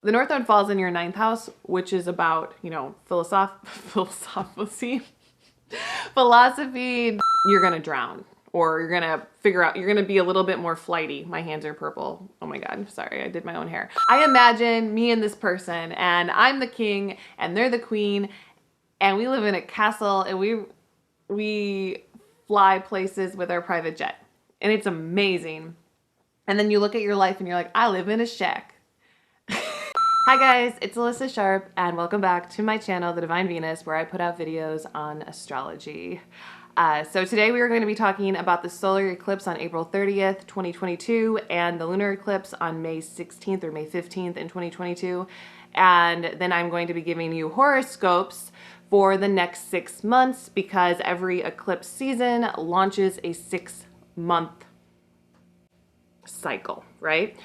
The North Node falls in your ninth house, which is about, you know, philosophy. You're gonna drown, or you're gonna figure out, you're gonna be a little bit more flighty. My hands are purple. Oh my God, sorry, I did my own hair. I imagine me and this person, and I'm the king and they're the queen, and we live in a castle, and we fly places with our private jet, and it's amazing. And then you look at your life and you're like, I live in a shack. Hi guys, it's Alyssa Sharp, and welcome back to my channel, The Divine Venus, where I put out videos on astrology. So today we are going to be talking about the solar eclipse on April 30th, 2022, and the lunar eclipse on May 16th or May 15th in 2022. And then I'm going to be giving you horoscopes for the next 6 months, because every eclipse season launches a 6-month cycle, right?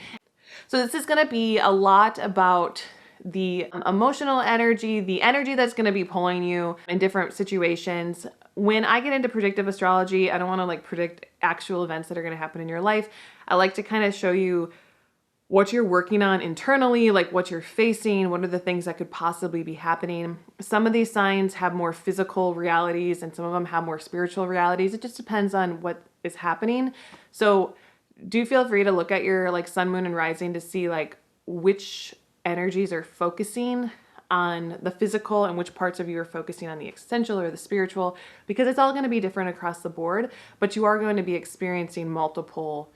So this is going to be a lot about the emotional energy, the energy that's going to be pulling you in different situations. When I get into predictive astrology, I don't want to like predict actual events that are going to happen in your life. I like to kind of show you what you're working on internally, like what you're facing, what are the things that could possibly be happening. Some of these signs have more physical realities and some of them have more spiritual realities. It just depends on what is happening. So do feel free to look at your like sun, moon, and rising to see like which energies are focusing on the physical and which parts of you are focusing on the existential or the spiritual, because it's all going to be different across the board, but you are going to be experiencing multiple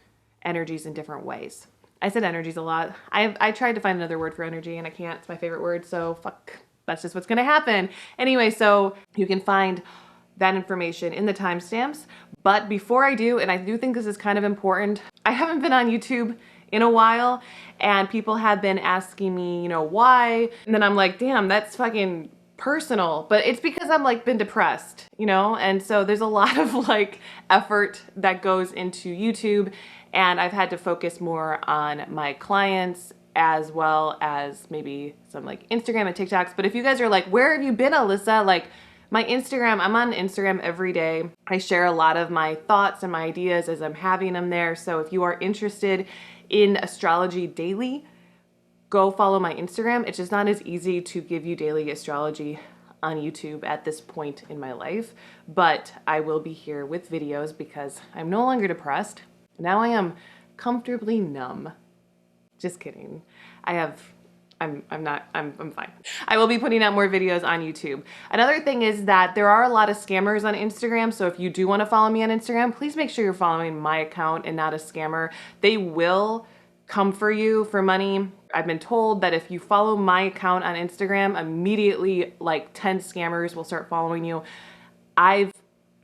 energies in different ways. I said energies a lot. I tried to find another word for energy and I can't. It's my favorite word, so fuck. That's just what's going to happen. Anyway, so you can find that information in the timestamps. But before I do, and I do think this is kind of important, I haven't been on YouTube in a while, and people have been asking me, you know, why? And then I'm like, damn, that's fucking personal. But it's because I'm like been depressed, you know? And so there's a lot of like effort that goes into YouTube, and I've had to focus more on my clients as well as maybe some like Instagram and TikToks. But if you guys are like, where have you been, Alyssa? Like, my Instagram, I'm on Instagram every day. I share a lot of my thoughts and my ideas as I'm having them there. So if you are interested in astrology daily, go follow my Instagram. It's just not as easy to give you daily astrology on YouTube at this point in my life, but I will be here with videos because I'm no longer depressed. Now I am comfortably numb. Just kidding. I'm fine. I will be putting out more videos on YouTube. Another thing is that there are a lot of scammers on Instagram. So if you do want to follow me on Instagram, please make sure you're following my account and not a scammer. They will come for you for money. I've been told that if you follow my account on Instagram, immediately like 10 scammers will start following you. I've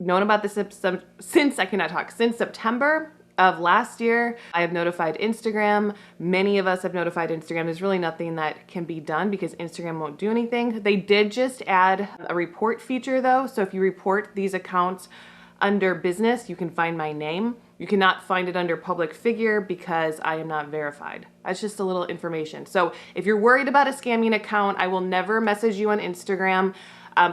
known about this since September of last year. I have notified Instagram. Many of us have notified Instagram. There's really nothing that can be done because Instagram won't do anything. They did just add a report feature though. So if you report these accounts under business, you can find my name. You cannot find it under public figure because I am not verified. That's just a little information. So if you're worried about a scamming account, I will never message you on Instagram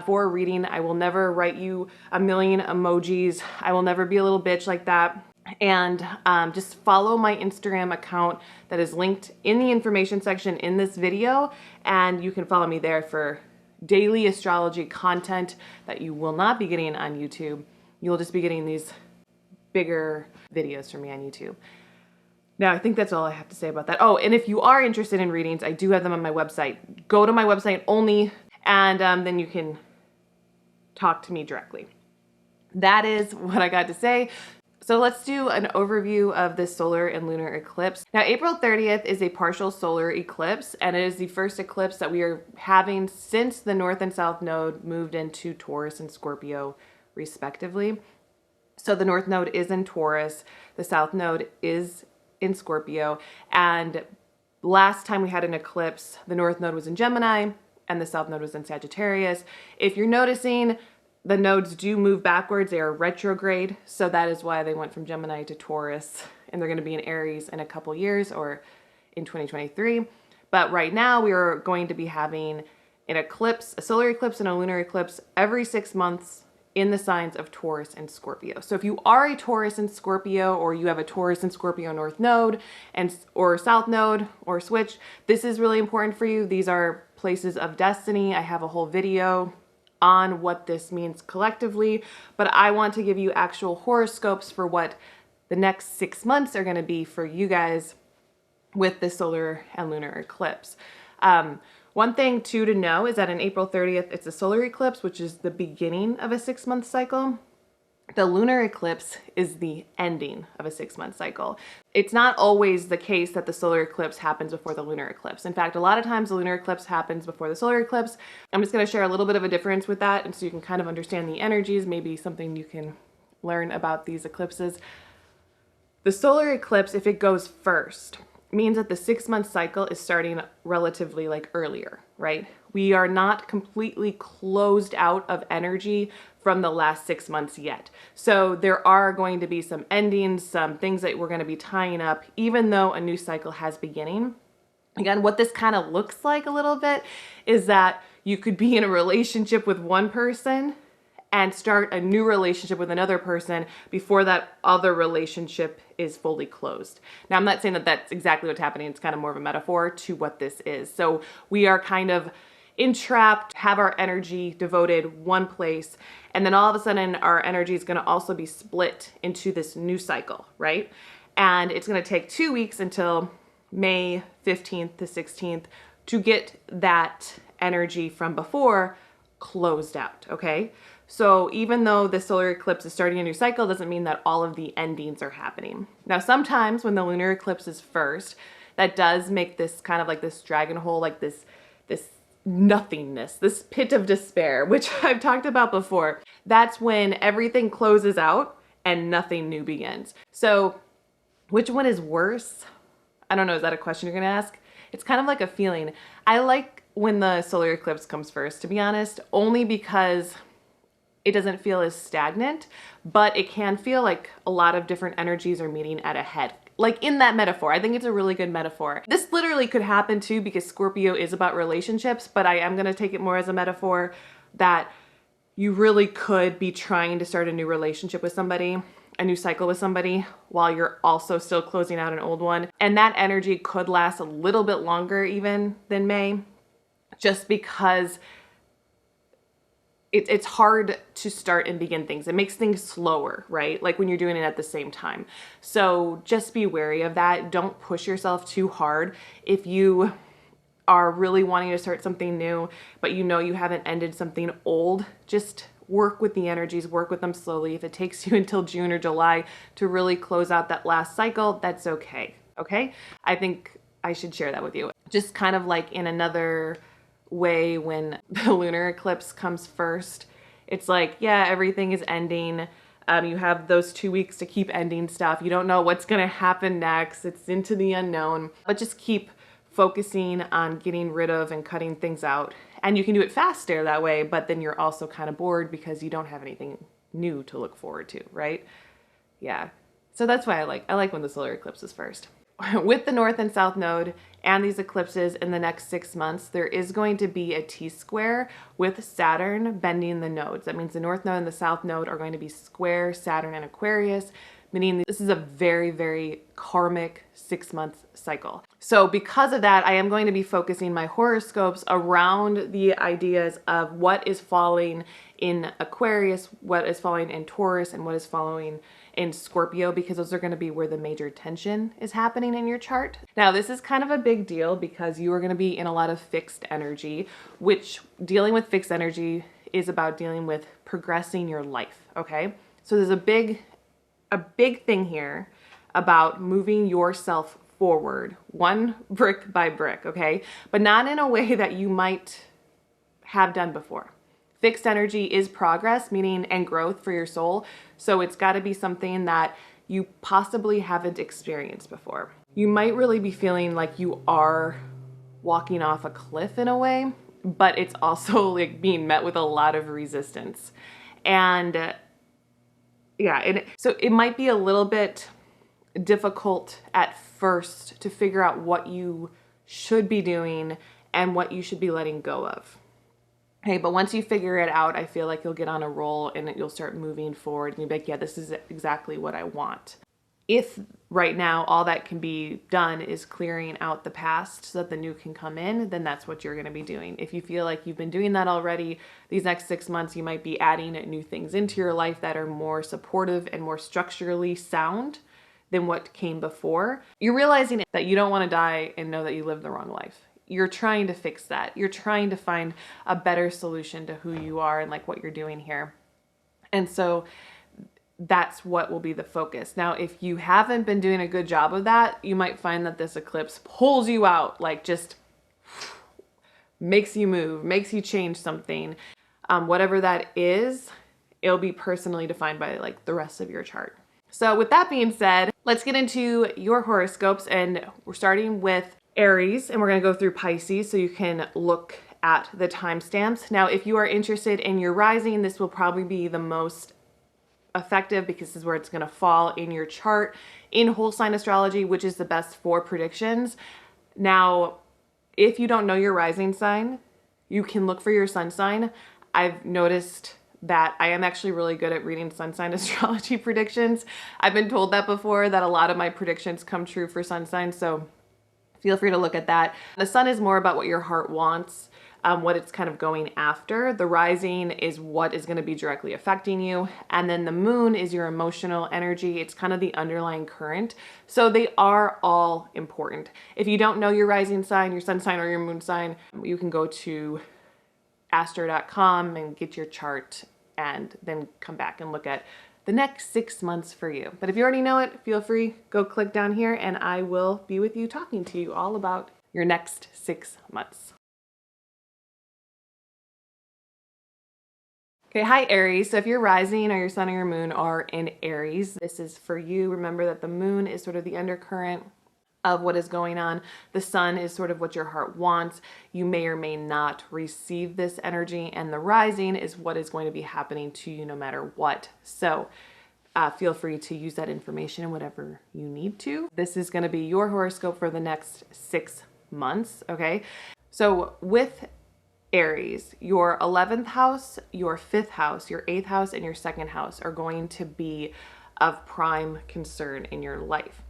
for a reading. I will never write you a million emojis. I will never be a little bitch like that. And just follow my Instagram account that is linked in the information section in this video, and you can follow me there for daily astrology content that you will not be getting on YouTube. You will just be getting these bigger videos from me on YouTube. Now, I think that's all I have to say about that. Oh, and if you are interested in readings, I do have them on my website. Go to my website only, and then you can talk to me directly. That is what I got to say. So let's do an overview of the solar and lunar eclipse. Now, April 30th is a partial solar eclipse, and it is the first eclipse that we are having since the North and South Node moved into Taurus and Scorpio, respectively. So the North Node is in Taurus, the South Node is in Scorpio, and last time we had an eclipse, the North Node was in Gemini, and the South Node was in Sagittarius. If you're noticing, the nodes do move backwards. They are retrograde. So that is why they went from Gemini to Taurus, and they're going to be in Aries in a couple years or in 2023. But right now we are going to be having an eclipse, a solar eclipse and a lunar eclipse every 6 months in the signs of Taurus and Scorpio. So if you are a Taurus and Scorpio, or you have a Taurus and Scorpio North Node or South Node or switch, this is really important for you. These are places of destiny. I have a whole video on what this means collectively, but I want to give you actual horoscopes for what the next 6 months are going to be for you guys with the solar and lunar eclipse. One thing too to know is that on April 30th, it's a solar eclipse, which is the beginning of a 6-month cycle. The lunar eclipse is the ending of a 6-month cycle. It's not always the case that the solar eclipse happens before the lunar eclipse. In fact, a lot of times the lunar eclipse happens before the solar eclipse. I'm just going to share a little bit of a difference with that, and so you can kind of understand the energies, maybe something you can learn about these eclipses. The solar eclipse, if it goes first, means that the 6-month cycle is starting relatively like earlier, right? We are not completely closed out of energy from the last 6 months yet. So there are going to be some endings, some things that we're going to be tying up, even though a new cycle has beginning. Again, what this kind of looks like a little bit is that you could be in a relationship with one person and start a new relationship with another person before that other relationship is fully closed. Now, I'm not saying that that's exactly what's happening. It's kind of more of a metaphor to what this is. So we are kind of entrapped, have our energy devoted one place, and then all of a sudden our energy is going to also be split into this new cycle, right? And it's going to take 2 weeks until May 15th to 16th to get that energy from before closed out, okay? So even though the solar eclipse is starting a new cycle, doesn't mean that all of the endings are happening. Now, sometimes when the lunar eclipse is first, that does make this kind of like this dragon hole, like this nothingness, this pit of despair, which I've talked about before. That's when everything closes out and nothing new begins. So which one is worse? I don't know. Is that a question you're going to ask? It's kind of like a feeling. I like when the solar eclipse comes first, to be honest, only because it doesn't feel as stagnant, but it can feel like a lot of different energies are meeting at a head. Like in that metaphor, I think it's a really good metaphor. This literally could happen too because Scorpio is about relationships, but I am going to take it more as a metaphor that you really could be trying to start a new relationship with somebody, a new cycle with somebody, while you're also still closing out an old one. And that energy could last a little bit longer even than May, just because it's hard to start and begin things. It makes things slower, right? Like when you're doing it at the same time. So just be wary of that. Don't push yourself too hard. If you are really wanting to start something new, but you know you haven't ended something old, just work with the energies, work with them slowly. If it takes you until June or July to really close out that last cycle, that's okay, okay? I think I should share that with you. Just kind of like in another way, when the lunar eclipse comes first, it's like, yeah, everything is ending. You have those 2 weeks to keep ending stuff. You don't know what's going to happen next. It's into the unknown, but just keep focusing on getting rid of and cutting things out. And you can do it faster that way, but then you're also kind of bored because you don't have anything new to look forward to, right? Yeah. So that's why I like when the solar eclipse is first. With the North and South Node and these eclipses in the next 6 months, there is going to be a T-square with Saturn bending the nodes. That means the North Node and the South Node are going to be square Saturn and Aquarius, meaning this is a very, very karmic 6-month cycle. So because of that, I am going to be focusing my horoscopes around the ideas of what is falling in Aquarius, what is falling in Taurus, and what is falling in Scorpio, because those are going to be where the major tension is happening in your chart. Now, this is kind of a big deal because you are going to be in a lot of fixed energy, which dealing with fixed energy is about dealing with progressing your life, okay? So there's a big thing here about moving yourself forward, one brick by brick, okay? But not in a way that you might have done before. Fixed energy is progress, meaning and growth for your soul. So it's got to be something that you possibly haven't experienced before. You might really be feeling like you are walking off a cliff in a way, but it's also like being met with a lot of resistance. And so it might be a little bit difficult at first to figure out what you should be doing and what you should be letting go of. Okay, but once you figure it out, I feel like you'll get on a roll and you'll start moving forward and you'll be like, yeah, this is exactly what I want. If right now all that can be done is clearing out the past so that the new can come in, then that's what you're going to be doing. If you feel like you've been doing that already, these next 6 months, you might be adding new things into your life that are more supportive and more structurally sound than what came before. You're realizing that you don't want to die and know that you lived the wrong life. You're trying to fix that. You're trying to find a better solution to who you are and like what you're doing here. And so that's what will be the focus. Now, if you haven't been doing a good job of that, you might find that this eclipse pulls you out, like just makes you move, makes you change something. Whatever that is, it'll be personally defined by like the rest of your chart. So with that being said, let's get into your horoscopes, and we're starting with Aries, and we're going to go through Pisces so you can look at the timestamps. Now, if you are interested in your rising, this will probably be the most effective because this is where it's going to fall in your chart in whole sign astrology, which is the best for predictions. Now, if you don't know your rising sign, you can look for your sun sign. I've noticed that I am actually really good at reading sun sign astrology predictions. I've been told that before, that a lot of my predictions come true for sun signs, so feel free to look at that. The sun is more about what your heart wants, what it's kind of going after. The rising is what is going to be directly affecting you. And then the moon is your emotional energy. It's kind of the underlying current. So they are all important. If you don't know your rising sign, your sun sign, or your moon sign, you can go to astro.com and get your chart and then come back and look at the next 6 months for you. But if you already know it, feel free, go click down here and I will be with you talking to you all about your next 6 months. Okay, hi Aries. So if your rising or your sun or your moon are in Aries, this is for you. Remember that the moon is sort of the undercurrent of what is going on. The sun is sort of what your heart wants. You may or may not receive this energy, and the rising is what is going to be happening to you no matter what. So feel free to use that information whatever you need to. This is going to be your horoscope for the next 6 months, okay? So with Aries, your 11th house, your 5th house, your 8th house, and your 2nd house are going to be of prime concern in your life.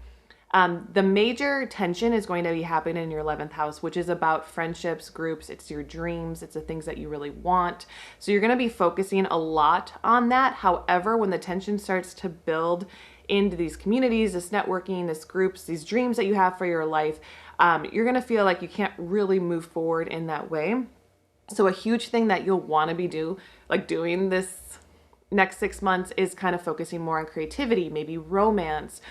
The major tension is going to be happening in your 11th house, which is about friendships, groups, it's your dreams, it's the things that you really want. So you're going to be focusing a lot on that. However, when the tension starts to build into these communities, this networking, this groups, these dreams that you have for your life, you're going to feel like you can't really move forward in that way. So a huge thing that you'll want to be doing this next 6 months is kind of focusing more on creativity, maybe romance,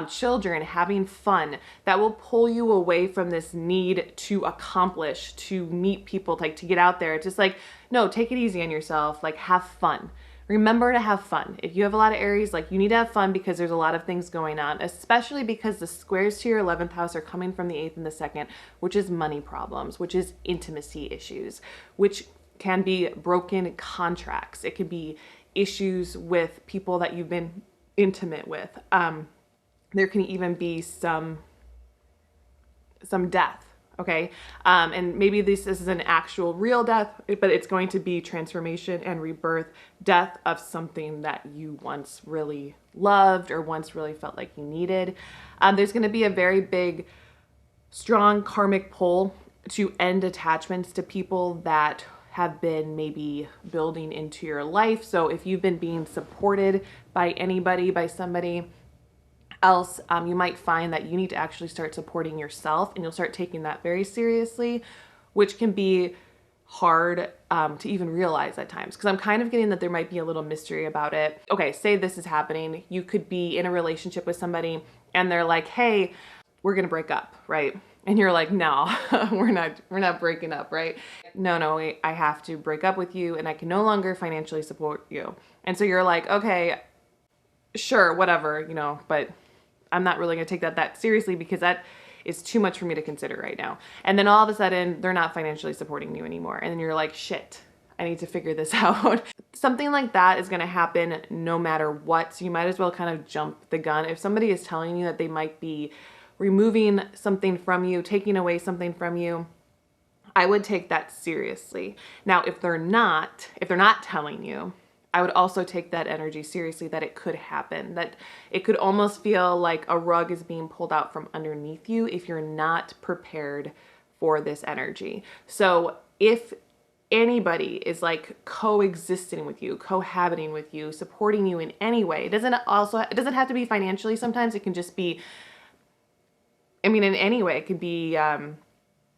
children, having fun. That will pull you away from this need to accomplish, to meet people, like to get out there. It's just like, no, take it easy on yourself, like have fun. Remember to have fun. If you have a lot of Aries, like you need to have fun because there's a lot of things going on, especially because the squares to your 11th house are coming from the 8th and the 2nd, which is money problems, which is intimacy issues, which can be broken contracts. It could be issues with people that you've been intimate with. There can even be some death, okay? And maybe this is an actual real death, but it's going to be transformation and rebirth, death of something that you once really loved or once really felt like you needed. There's going to be a very big, strong karmic pull to end attachments to people that have been maybe building into your life. So if you've been being supported by anybody, by somebody else, you might find that you need to actually start supporting yourself, and you'll start taking that very seriously, which can be hard to even realize at times, because I'm kind of getting that there might be a little mystery about it. Okay, say this is happening. You could be in a relationship with somebody and they're like, hey, we're gonna break up, right? And you're like, no, we're not breaking up, right? No, I have to break up with you and I can no longer financially support you. And so you're like, okay, sure, whatever, but I'm not really gonna take that seriously because that is too much for me to consider right now. And then all of a sudden they're not financially supporting you anymore. And then you're like, shit, I need to figure this out. Something like that is gonna happen no matter what. So you might as well kind of jump the gun. If somebody is telling you that they might be removing something from you, taking away something from you, I would take that seriously. Now, if they're not telling you, I would also take that energy seriously, that it could happen, that it could almost feel like a rug is being pulled out from underneath you if you're not prepared for this energy. So if anybody is like coexisting with you, cohabiting with you, supporting you in any way, it doesn't have to be financially. Sometimes it can just be, I mean, in any way. It could be,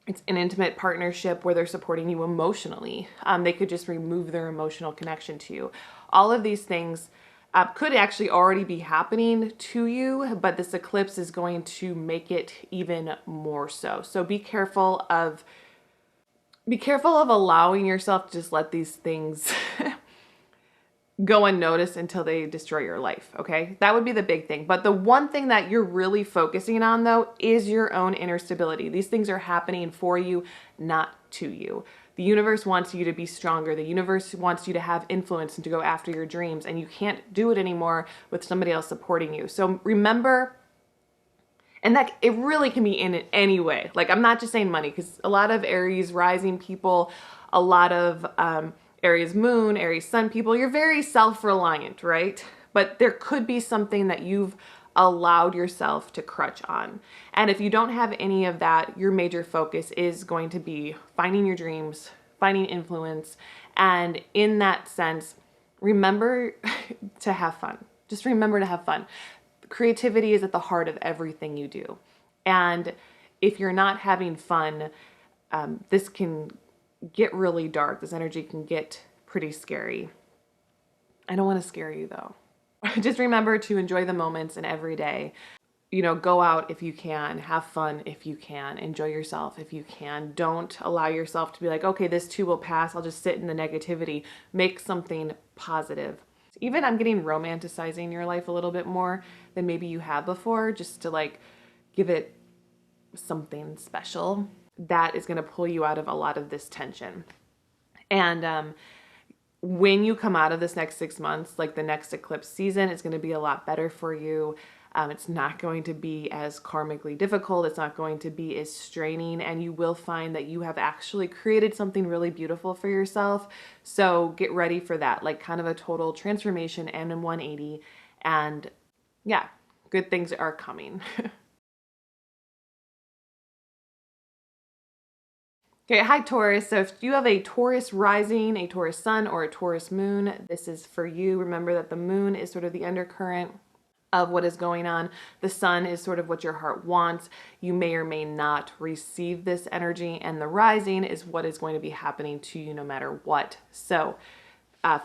it's an intimate partnership where they're supporting you emotionally. They could just remove their emotional connection to you. All of these things could actually already be happening to you, but this eclipse is going to make it even more so. So be careful of allowing yourself to just let these things go unnoticed until they destroy your life, okay? That would be the big thing. But the one thing that you're really focusing on, though, is your own inner stability. These things are happening for you, not to you. The universe wants you to be stronger. The universe wants you to have influence and to go after your dreams, and you can't do it anymore with somebody else supporting you. So remember, and that it really can be in any way. Like, I'm not just saying money, because a lot of Aries rising people, a lot of Aries moon, Aries sun people, you're very self-reliant, right? But there could be something that you've allowed yourself to crutch on. And if you don't have any of that, your major focus is going to be finding your dreams, finding influence. And in that sense, remember to have fun. Just remember to have fun. Creativity is at the heart of everything you do. And if you're not having fun, this can get really dark. This energy can get pretty scary. I don't want to scare you though. Just remember to enjoy the moments in every day. You know, go out if you can, have fun if you can, enjoy yourself if you can. Don't allow yourself to be like, okay, this too will pass. I'll just sit in the negativity. Make something positive. Even I'm getting romanticizing your life a little bit more than maybe you have before, just to like give it something special that is going to pull you out of a lot of this tension. And when you come out of this next 6 months, like the next eclipse season, it's going to be a lot better for you. It's not going to be as karmically difficult. It's not going to be as straining, and you will find that you have actually created something really beautiful for yourself. So get ready for that, like kind of a total transformation and in 180. And yeah, good things are coming. Okay, hi Taurus. So if you have a Taurus rising, a Taurus sun, or a Taurus moon, this is for you. Remember that the moon is sort of the undercurrent of what is going on. The sun is sort of what your heart wants. You may or may not receive this energy, and the rising is what is going to be happening to you no matter what. So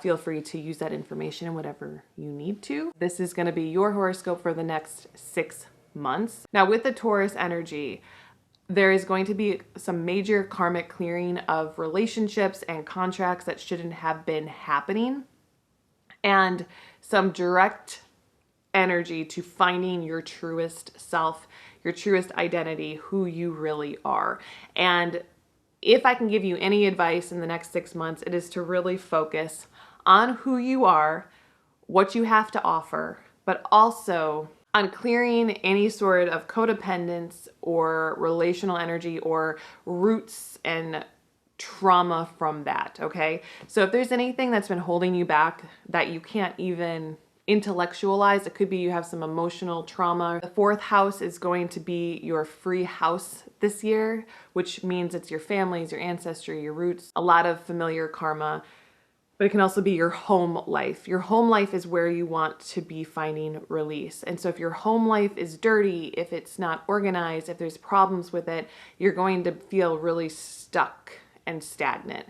feel free to use that information in whatever you need to. This is going to be your horoscope for the next 6 months. Now with the Taurus energy, there is going to be some major karmic clearing of relationships and contracts that shouldn't have been happening, and some direct energy to finding your truest self, your truest identity, who you really are. And if I can give you any advice in the next 6 months, it is to really focus on who you are, what you have to offer, but also on clearing any sort of codependence or relational energy or roots and trauma from that, okay? So if there's anything that's been holding you back that you can't even intellectualize, it could be you have some emotional trauma. The 4th house is going to be your free house this year, which means it's your families, your ancestry, your roots, a lot of familiar karma. But it can also be your home life. Your home life is where you want to be finding release. And so if your home life is dirty, if it's not organized, if there's problems with it, you're going to feel really stuck and stagnant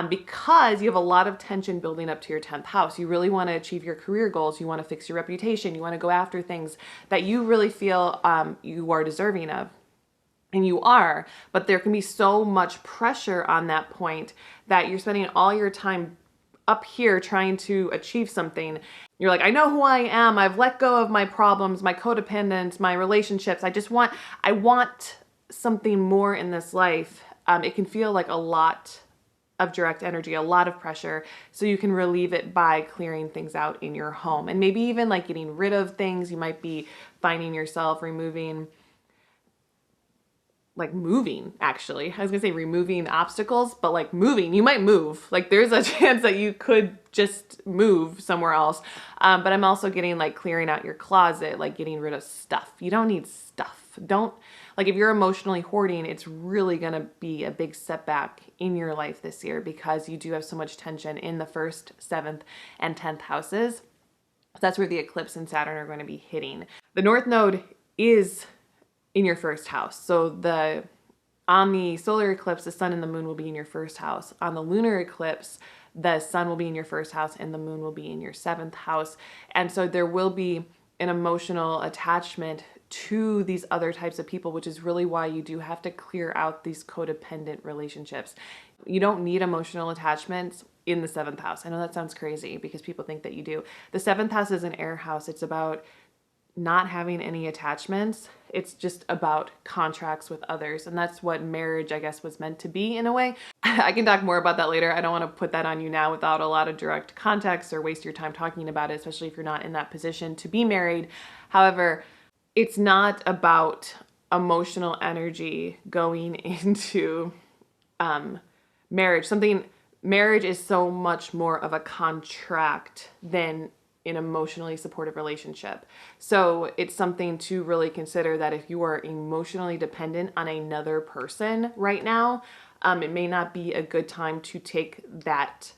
because you have a lot of tension building up to your 10th house. You really want to achieve your career goals. You want to fix your reputation. You want to go after things that you really feel you are deserving of. And you are, but there can be so much pressure on that point that you're spending all your time up here trying to achieve something. You're like, I know who I am. I've let go of my problems, my codependence, my relationships. I want something more in this life. It can feel like a lot of direct energy, a lot of pressure. So you can relieve it by clearing things out in your home, and maybe even like getting rid of things. You might be finding yourself removing like moving, actually. I was gonna say removing obstacles, but like moving, you might move. Like there's a chance that you could just move somewhere else. But I'm also getting like clearing out your closet, like getting rid of stuff. You don't need stuff. Don't, like if you're emotionally hoarding, it's really gonna be a big setback in your life this year because you do have so much tension in the 1st, 7th, and 10th houses. That's where the eclipse and Saturn are going to be hitting. The North Node is in your 1st house. So on the solar eclipse, the sun and the moon will be in your 1st house. On the lunar eclipse, the sun will be in your 1st house and the moon will be in your 7th house. And so there will be an emotional attachment to these other types of people, which is really why you do have to clear out these codependent relationships. You don't need emotional attachments in the 7th house. I know that sounds crazy because people think that you do. The 7th house is an air house. It's about not having any attachments. It's just about contracts with others. And that's what marriage, I guess, was meant to be in a way. I can talk more about that later. I don't want to put that on you now without a lot of direct context or waste your time talking about it, especially if you're not in that position to be married. However, it's not about emotional energy going into marriage. Marriage is so much more of a contract than an emotionally supportive relationship. So it's something to really consider that if you are emotionally dependent on another person right now, it may not be a good time to take that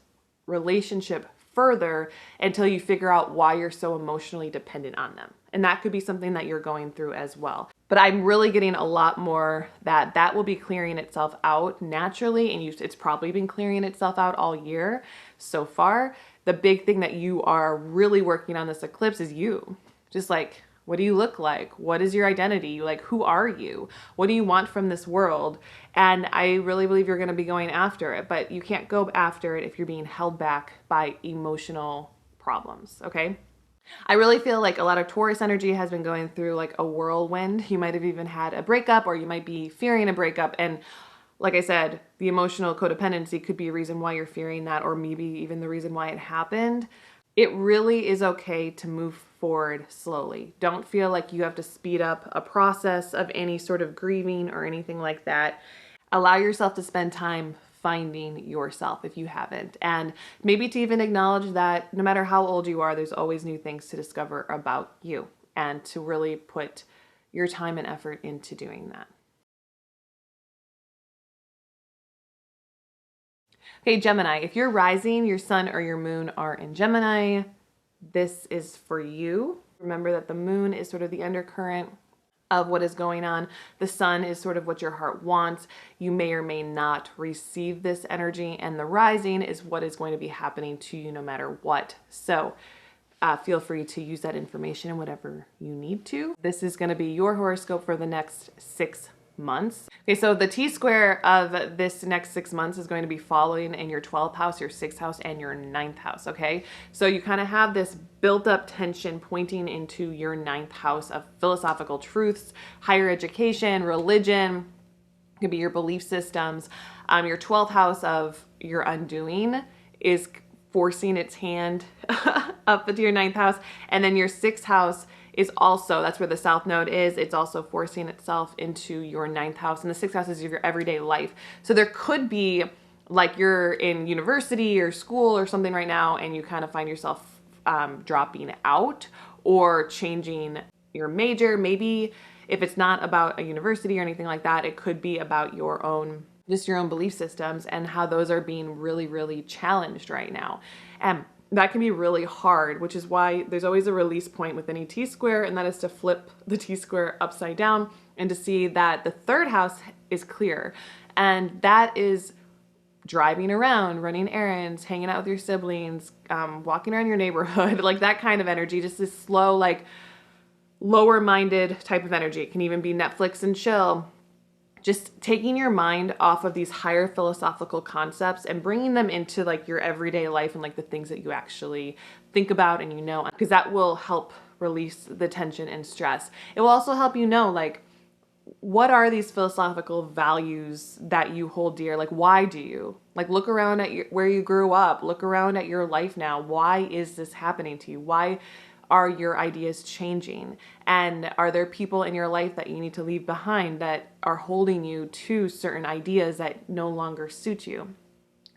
relationship further until you figure out why you're so emotionally dependent on them. And that could be something that you're going through as well. But I'm really getting a lot more that will be clearing itself out naturally, and it's probably been clearing itself out all year so far. The big thing that you are really working on this eclipse is you. Just like, what do you look like? What is your identity? Like, who are you? What do you want from this world? And I really believe you're going to be going after it, but you can't go after it if you're being held back by emotional problems, okay? I really feel like a lot of Taurus energy has been going through like a whirlwind. You might have even had a breakup, or you might be fearing a breakup. And like I said, the emotional codependency could be a reason why you're fearing that, or maybe even the reason why it happened. It really is okay to move forward slowly. Don't feel like you have to speed up a process of any sort of grieving or anything like that. Allow yourself to spend time finding yourself if you haven't. And maybe to even acknowledge that no matter how old you are, there's always new things to discover about you, and to really put your time and effort into doing that. Okay, Gemini, if your rising, your sun, or your moon are in Gemini, this is for you. Remember that the moon is sort of the undercurrent of what is going on. The sun is sort of what your heart wants. You may or may not receive this energy, and the rising is what is going to be happening to you no matter what. So feel free to use that information in whatever you need to. This is going to be your horoscope for the next 6 months. Okay, so the T-square of this next 6 months is going to be following in your 12th house, your 6th house, and your 9th house, okay? So you kind of have this built up tension pointing into your 9th house of philosophical truths, higher education, religion, could be your belief systems. Your 12th house of your undoing is forcing its hand up into your 9th house. And then your 6th house is also, that's where the South Node is, it's also forcing itself into your 9th house. And the 6th house is your everyday life. So there could be, like you're in university or school or something right now, and you kind of find yourself dropping out or changing your major. Maybe if it's not about a university or anything like that, it could be about your own, just your own belief systems and how those are being really, really challenged right now. And that can be really hard, which is why there's always a release point with any T-square, and that is to flip the T-square upside down and to see that the 3rd house is clear. And that is driving around, running errands, hanging out with your siblings, walking around your neighborhood, like that kind of energy, just this slow, like lower-minded type of energy. It can even be Netflix and chill. Just taking your mind off of these higher philosophical concepts and bringing them into like your everyday life and like the things that you actually think about and you know, because that will help release the tension and stress. It will also help you know, like, what are these philosophical values that you hold dear? Like, why do you? Like, look around at where you grew up. Look around at your life now. Why is this happening to you? Why are your ideas changing? And are there people in your life that you need to leave behind that are holding you to certain ideas that no longer suit you?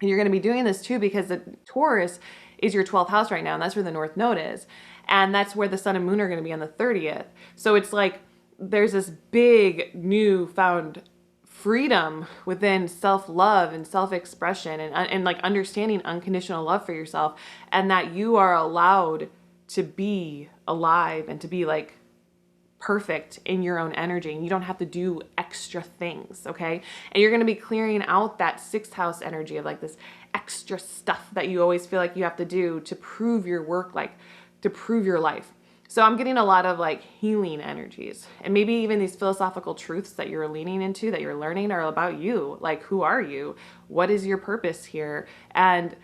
And you're going to be doing this too because the Taurus is your 12th house right now, and that's where the North Node is. And that's where the Sun and Moon are going to be on the 30th. So it's like there's this big newfound freedom within self-love and self-expression and like understanding unconditional love for yourself, and that you are allowed to be alive and to be like perfect in your own energy, and you don't have to do extra things, okay? And you're going to be clearing out that 6th house energy of like this extra stuff that you always feel like you have to do to prove your work, like to prove your life. So I'm getting a lot of like healing energies, and maybe even these philosophical truths that you're leaning into, that you're learning, are about you. Like, who are you? What is your purpose here? And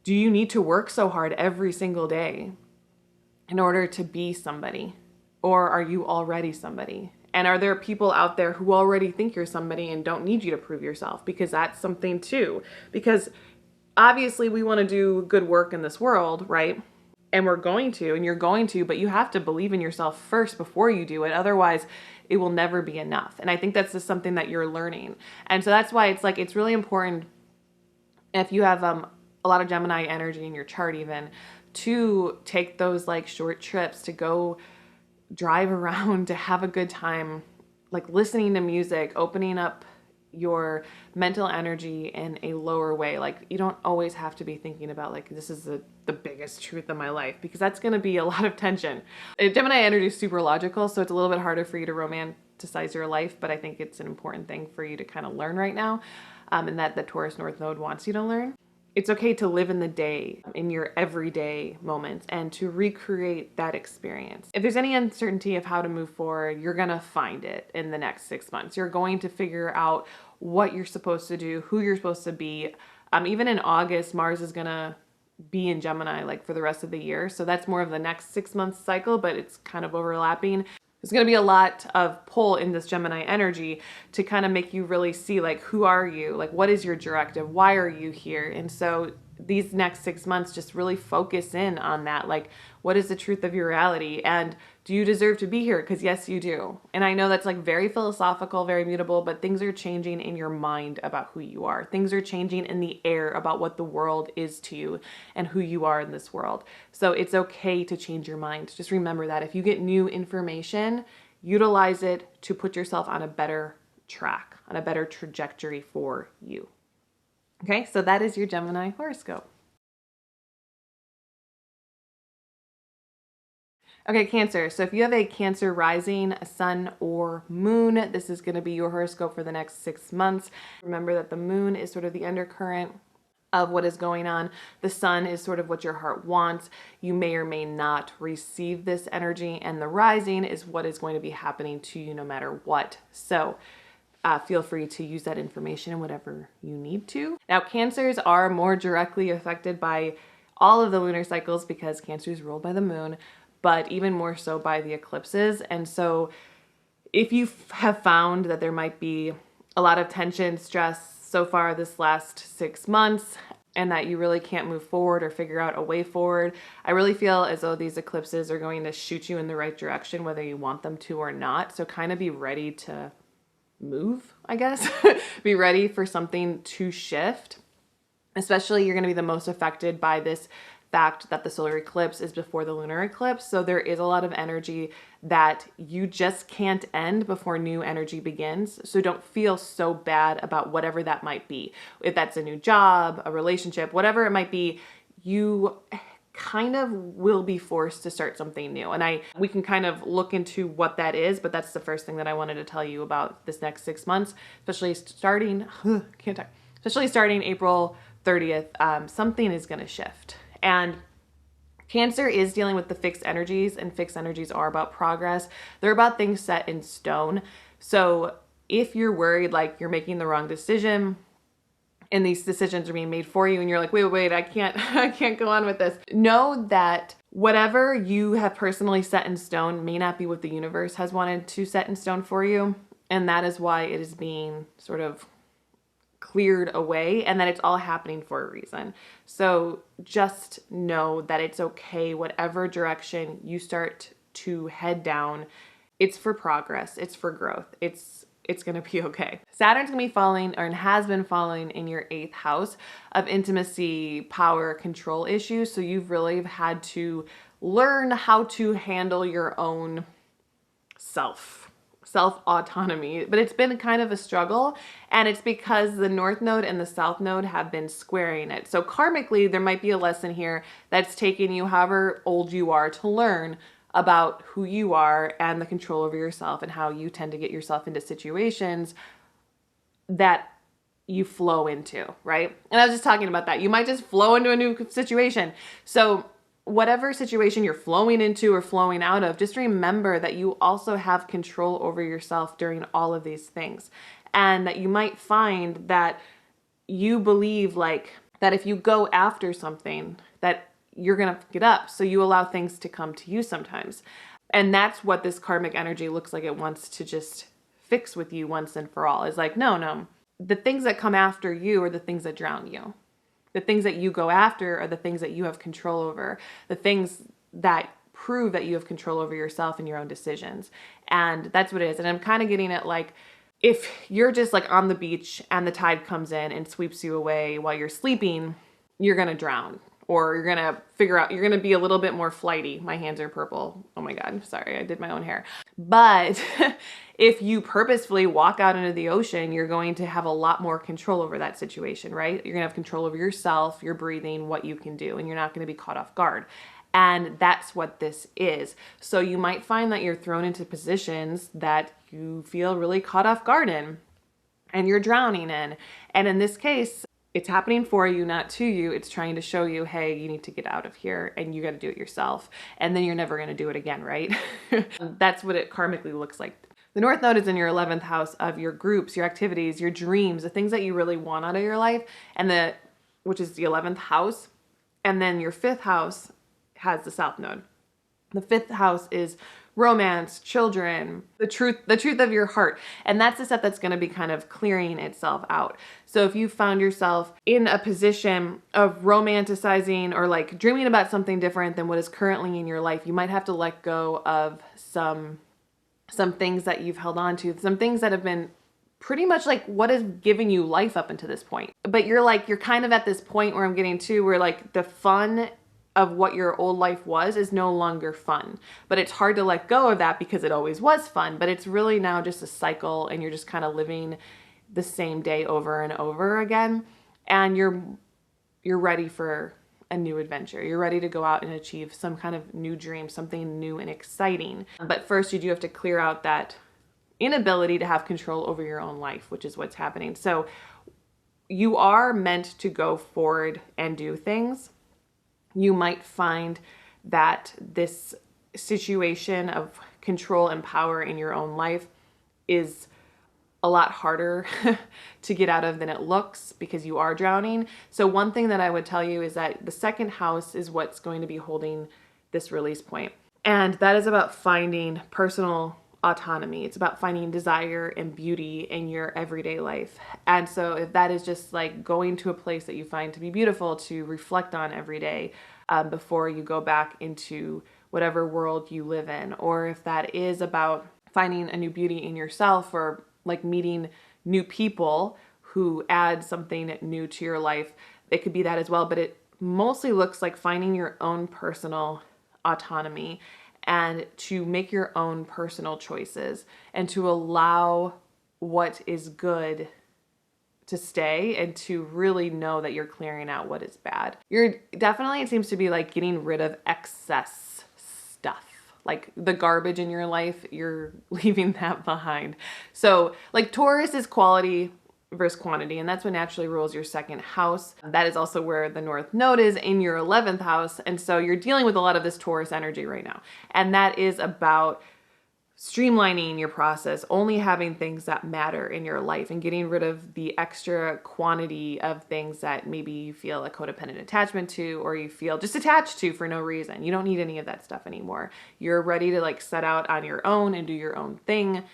do you need to work so hard every single day in order to be somebody? Or are you already somebody? And are there people out there who already think you're somebody and don't need you to prove yourself? Because that's something too. Because obviously we want to do good work in this world, right? And we're going to, and you're going to, but you have to believe in yourself first before you do it. Otherwise, it will never be enough. And I think that's just something that you're learning. And so that's why it's like, it's really important if you have a lot of Gemini energy in your chart even, to take those like short trips, to go drive around, to have a good time, like listening to music, opening up your mental energy in a lower way. Like, you don't always have to be thinking about like, this is the biggest truth of my life, because that's going to be a lot of tension. Gemini energy is super logical, so it's a little bit harder for you to romanticize your life, but I think it's an important thing for you to kind of learn right now, and that the Taurus North Node wants you to learn. It's okay to live in the day, in your everyday moments, and to recreate that experience. If there's any uncertainty of how to move forward, you're gonna find it in the next 6 months. You're going to figure out what you're supposed to do, who you're supposed to be. Even in August, Mars is gonna be in Gemini like for the rest of the year. So that's more of the next 6 months cycle, but it's kind of overlapping. There's going to be a lot of pull in this Gemini energy to kind of make you really see like, who are you? Like, what is your directive? Why are you here? And so these next 6 months, just really focus in on that. Like, what is the truth of your reality? And do you deserve to be here? Because yes, you do. And I know that's like very philosophical, very mutable, but things are changing in your mind about who you are. Things are changing in the air about what the world is to you and who you are in this world. So it's okay to change your mind. Just remember that if you get new information, utilize it to put yourself on a better track, on a better trajectory for you. Okay, so that is your Gemini horoscope. Okay, Cancer. So if you have a Cancer rising, a sun, or moon, this is going to be your horoscope for the next 6 months. Remember that the moon is sort of the undercurrent of what is going on. The sun is sort of what your heart wants. You may or may not receive this energy, and the rising is what is going to be happening to you no matter what. So feel free to use that information in whatever you need to. Now, Cancers are more directly affected by all of the lunar cycles because Cancer is ruled by the moon, but even more so by the eclipses. And so if you have found that there might be a lot of tension, stress so far this last 6 months, and that you really can't move forward or figure out a way forward, I really feel as though these eclipses are going to shoot you in the right direction, whether you want them to or not. So kind of be ready to move, I guess. Be ready for something to shift. Especially, you're going to be the most affected by this fact that the solar eclipse is before the lunar eclipse. So there is a lot of energy that you just can't end before new energy begins. So don't feel so bad about whatever that might be. If that's a new job, a relationship, whatever it might be, you kind of will be forced to start something new. And we can kind of look into what that is, but that's the first thing that I wanted to tell you about this next 6 months, especially starting, especially starting April 30th, something is going to shift. And Cancer is dealing with the fixed energies, and fixed energies are about progress. They're about things set in stone. So if you're worried like you're making the wrong decision and these decisions are being made for you and you're like, wait, I can't go on with this. Know that whatever you have personally set in stone may not be what the universe has wanted to set in stone for you. And that is why it is being sort of cleared away and that it's all happening for a reason. So just know that it's okay, whatever direction you start to head down, it's for progress, it's for growth, it's going to be okay. Saturn's going to be falling, or has been falling, in your 8th house of intimacy, power, control issues. So you've really had to learn how to handle your own self-autonomy, but it's been kind of a struggle, and it's because the North Node and the South Node have been squaring it. So karmically, there might be a lesson here that's taken you, however old you are, to learn about who you are and the control over yourself and how you tend to get yourself into situations that you flow into, right? And I was just talking about that. You might just flow into a new situation. So whatever situation you're flowing into or flowing out of, just remember that you also have control over yourself during all of these things. And that you might find that you believe like that if you go after something, that you're going to get up. So you allow things to come to you sometimes. And that's what this karmic energy looks like it wants to just fix with you once and for all. Is like, no. The things that come after you are the things that drown you. The things that you go after are the things that you have control over. The things that prove that you have control over yourself and your own decisions. And that's what it is. And I'm kind of getting at, like, if you're just like on the beach and the tide comes in and sweeps you away while you're sleeping, you're going to drown. Or you're going to figure out, you're going to be a little bit more flighty. My hands are purple. Oh my God, sorry, I did my own hair. But if you purposefully walk out into the ocean, you're going to have a lot more control over that situation, right? You're going to have control over yourself, your breathing, what you can do, and you're not going to be caught off guard. And that's what this is. So you might find that you're thrown into positions that you feel really caught off guard in and you're drowning in. And in this case, it's happening for you, not to you. It's trying to show you, hey, you need to get out of here and you got to do it yourself. And then you're never going to do it again, right? That's what it karmically looks like. The North Node is in your 11th house of your groups, your activities, your dreams, the things that you really want out of your life, and which is the 11th house. And then your 5th house has the South Node. The 5th house is romance, children, the truth of your heart. And that's the stuff that's going to be kind of clearing itself out. So if you found yourself in a position of romanticizing or like dreaming about something different than what is currently in your life, you might have to let go of some things that you've held on to, some things that have been pretty much like what is giving you life up until this point. But you're kind of at this point where I'm getting to where like the fun of what your old life was is no longer fun. But it's hard to let go of that because it always was fun, but it's really now just a cycle and you're just kind of living the same day over and over again. And you're ready for a new adventure. You're ready to go out and achieve some kind of new dream, something new and exciting. But first you do have to clear out that inability to have control over your own life, which is what's happening. So you are meant to go forward and do things. You might find that this situation of control and power in your own life is a lot harder to get out of than it looks because you are drowning. So one thing that I would tell you is that the 2nd house is what's going to be holding this release point. And that is about finding personal autonomy. It's about finding desire and beauty in your everyday life. And so if that is just like going to a place that you find to be beautiful to reflect on every day before you go back into whatever world you live in, or if that is about finding a new beauty in yourself or like meeting new people who add something new to your life, it could be that as well. But it mostly looks like finding your own personal autonomy and to make your own personal choices and to allow what is good to stay and to really know that you're clearing out what is bad. You're definitely, it seems to be like getting rid of excess stuff. Like the garbage in your life, you're leaving that behind. So like Taurus is quality versus quantity, and that's what naturally rules your 2nd house. That is also where the North Node is in your 11th house. And so you're dealing with a lot of this Taurus energy right now. And that is about streamlining your process, only having things that matter in your life and getting rid of the extra quantity of things that maybe you feel a codependent attachment to, or you feel just attached to for no reason. You don't need any of that stuff anymore. You're ready to like set out on your own and do your own thing,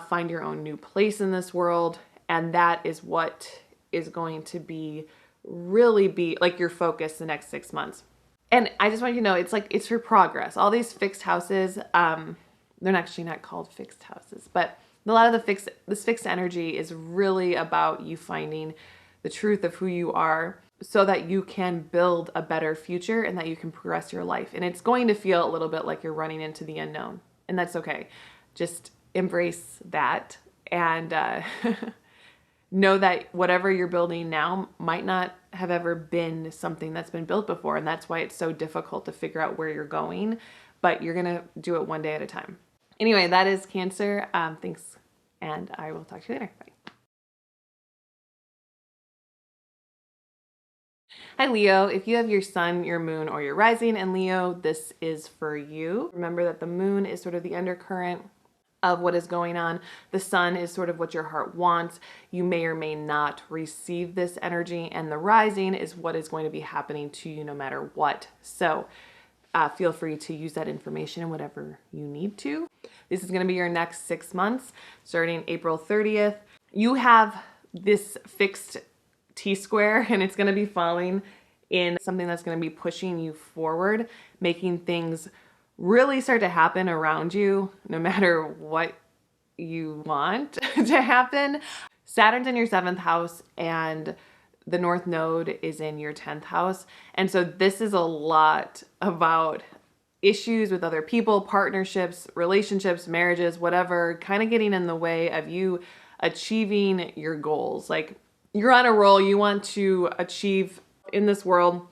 find your own new place in this world. And that is what is going to really be like your focus the next 6 months. And I just want you to know, it's like, it's for progress. All these fixed houses, they're actually not called fixed houses, but a lot of this fixed energy is really about you finding the truth of who you are so that you can build a better future and that you can progress your life. And it's going to feel a little bit like you're running into the unknown, and that's okay. Just embrace that and know that whatever you're building now might not have ever been something that's been built before. And that's why it's so difficult to figure out where you're going, but you're going to do it one day at a time. Anyway, that is Cancer. Thanks. And I will talk to you later. Bye. Hi Leo, if you have your sun, your moon, or your rising in Leo, this is for you. Remember that the moon is sort of the undercurrent of what is going on. The sun is sort of what your heart wants. You may or may not receive this energy, and the rising is what is going to be happening to you no matter what. So feel free to use that information in whatever you need to. This is going to be your next 6 months, starting April 30th. You have this fixed T-square, and it's going to be falling in something that's going to be pushing you forward, making things really start to happen around you, no matter what you want to happen. Saturn's in your 7th house and the North Node is in your 10th house. And so this is a lot about issues with other people, partnerships, relationships, marriages, whatever, kind of getting in the way of you achieving your goals. Like, you're on a roll, you want to achieve in this world,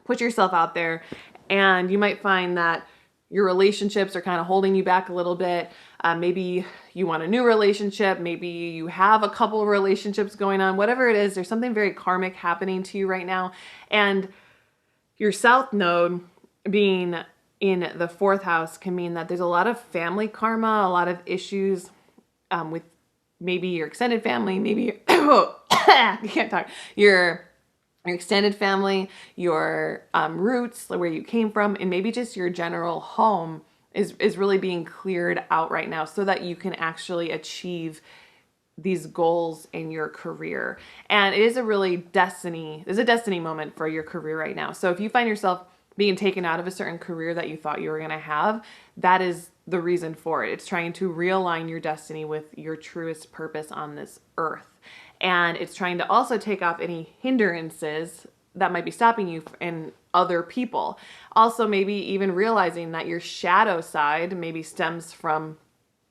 put yourself out there, and you might find that your relationships are kind of holding you back a little bit. Maybe you want a new relationship. Maybe you have a couple of relationships going on. Whatever it is, there's something very karmic happening to you right now. And your South Node being in the 4th house can mean that there's a lot of family karma, a lot of issues with maybe your extended family, maybe you can't talk. Your extended family, your roots, where you came from, and maybe just your general home is really being cleared out right now so that you can actually achieve these goals in your career. And it is a really there's a destiny moment for your career right now. So if you find yourself being taken out of a certain career that you thought you were going to have, that is the reason for it. It's trying to realign your destiny with your truest purpose on this earth. And it's trying to also take off any hindrances that might be stopping you and other people. Also, maybe even realizing that your shadow side maybe stems from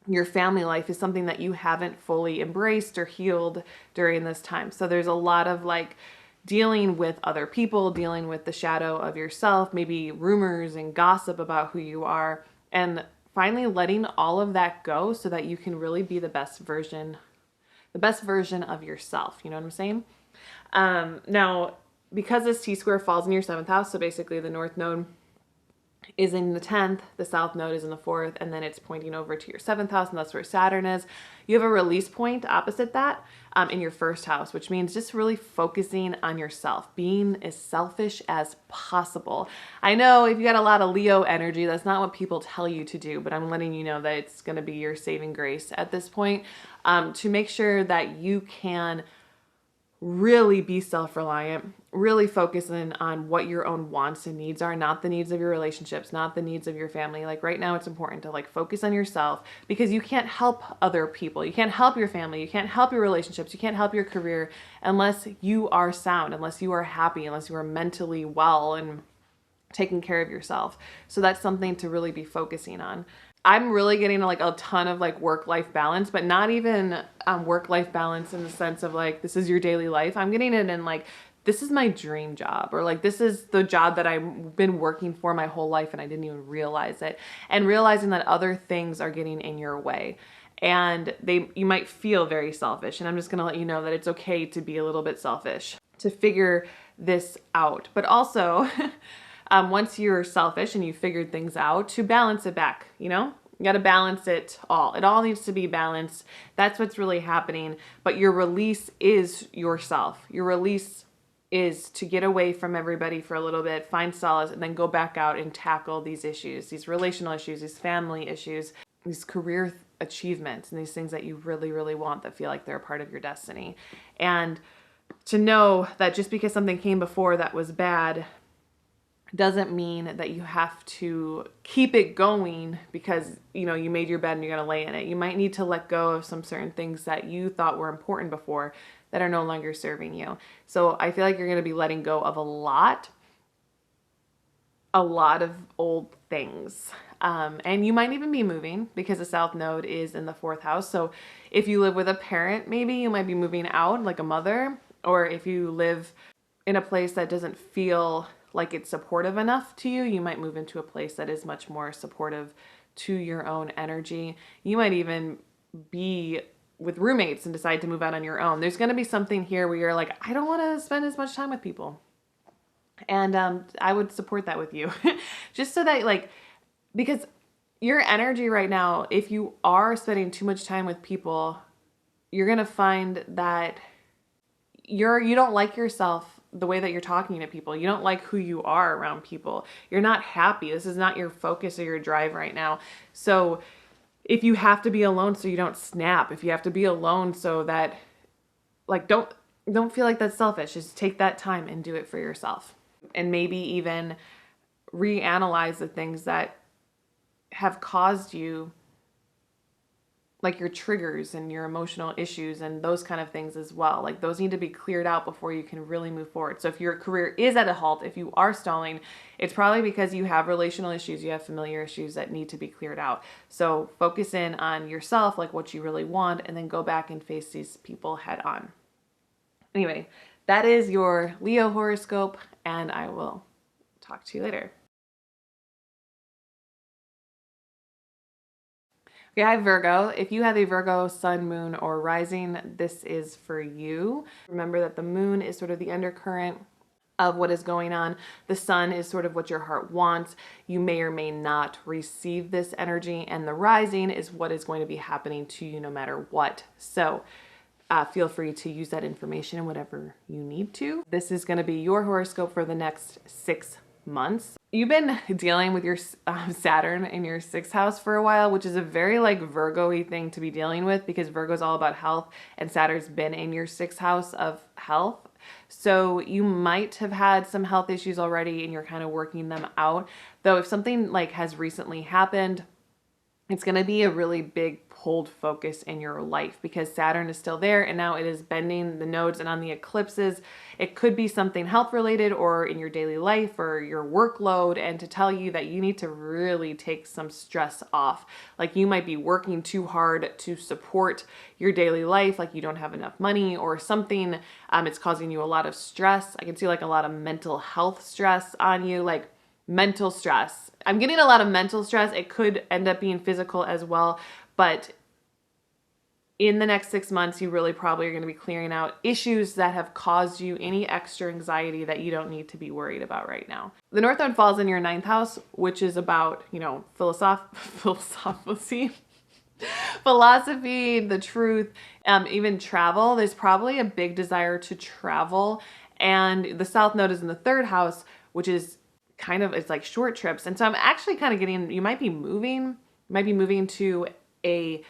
your family life is something that you haven't fully embraced or healed during this time. So there's a lot of like dealing with other people, dealing with the shadow of yourself, maybe rumors and gossip about who you are, and finally letting all of that go so that you can really be the best version of yourself. You know what I'm saying? Now, because this T-square falls in your 7th house, so basically the North Node is in the 10th, the South Node is in the 4th, and then it's pointing over to your 7th house, and that's where Saturn is. You have a release point opposite that in your 1st house, which means just really focusing on yourself, being as selfish as possible. I know if you got a lot of Leo energy, that's not what people tell you to do, but I'm letting you know that it's going to be your saving grace at this point, to make sure that you can really be self-reliant, really focusing on what your own wants and needs are, not the needs of your relationships, not the needs of your family. Like right now, it's important to like focus on yourself, because you can't help other people. You can't help your family. You can't help your relationships. You can't help your career unless you are sound, unless you are happy, unless you are mentally well and taking care of yourself. So that's something to really be focusing on. I'm really getting like a ton of like work-life balance, but not even work-life balance in the sense of like, this is your daily life. I'm getting it in like, this is my dream job, or like, this is the job that I've been working for my whole life and I didn't even realize it. And realizing that other things are getting in your way. And you might feel very selfish. And I'm just going to let you know that it's okay to be a little bit selfish, to figure this out. But also, once you're selfish and you figured things out, to balance it back, you know? You got to balance it all. It all needs to be balanced. That's what's really happening. But your release is yourself. Your release is to get away from everybody for a little bit, find solace, and then go back out and tackle these issues, these relational issues, these family issues, these career achievements, and these things that you really, really want that feel like they're a part of your destiny. And to know that just because something came before that was bad doesn't mean that you have to keep it going because, you know, you made your bed and you're going to lay in it. You might need to let go of some certain things that you thought were important before that are no longer serving you. So I feel like you're going to be letting go of a lot of old things. And you might even be moving because the South Node is in the 4th house. So if you live with a parent, maybe you might be moving out, like a mother, or if you live in a place that doesn't feel like it's supportive enough to you, you might move into a place that is much more supportive to your own energy. You might even be with roommates and decide to move out on your own. There's going to be something here where you're like, I don't want to spend as much time with people. And I would support that with you. Just so that, like, because your energy right now, if you are spending too much time with people, you're going to find that you don't like yourself the way that you're talking to people. You don't like who you are around people. You're not happy. This is not your focus or your drive right now. So if you have to be alone so you don't snap, if you have to be alone so that, like, don't feel like that's selfish. Just take that time and do it for yourself. And maybe even reanalyze the things that have caused you, like your triggers and your emotional issues and those kind of things as well. Like, those need to be cleared out before you can really move forward. So if your career is at a halt, if you are stalling, it's probably because you have relational issues, you have familiar issues that need to be cleared out. So focus in on yourself, like what you really want, and then go back and face these people head on. Anyway, that is your Leo horoscope, and I will talk to you later. Okay, I have Virgo. If you have a Virgo sun, moon, or rising, this is for you. Remember that the moon is sort of the undercurrent of what is going on. The sun is sort of what your heart wants. You may or may not receive this energy, and the rising is what is going to be happening to you no matter what. So feel free to use that information in whatever you need to. This is going to be your horoscope for the next 6 months. You've been dealing with your Saturn in your 6th house for a while, which is a very like Virgo-y thing to be dealing with because Virgo is all about health and Saturn's been in your 6th house of health. So you might have had some health issues already and you're kind of working them out. Though if something like has recently happened, it's going to be a really big pulled focus in your life because Saturn is still there and now it is bending the nodes, and on the eclipses, it could be something health related or in your daily life or your workload, and to tell you that you need to really take some stress off. Like you might be working too hard to support your daily life, like you don't have enough money or something. It's causing you a lot of stress. I can see like a lot of mental health stress on you, like mental stress. I'm getting a lot of mental stress. It could end up being physical as well, but in the next 6 months, you really probably are going to be clearing out issues that have caused you any extra anxiety that you don't need to be worried about right now. The North Node falls in your 9th house, which is about, you know, philosophy, the truth, even travel. There's probably a big desire to travel. And the South Node is in the 3rd house, which is kind of, it's like short trips. And so I'm actually kind of getting, you might be moving to a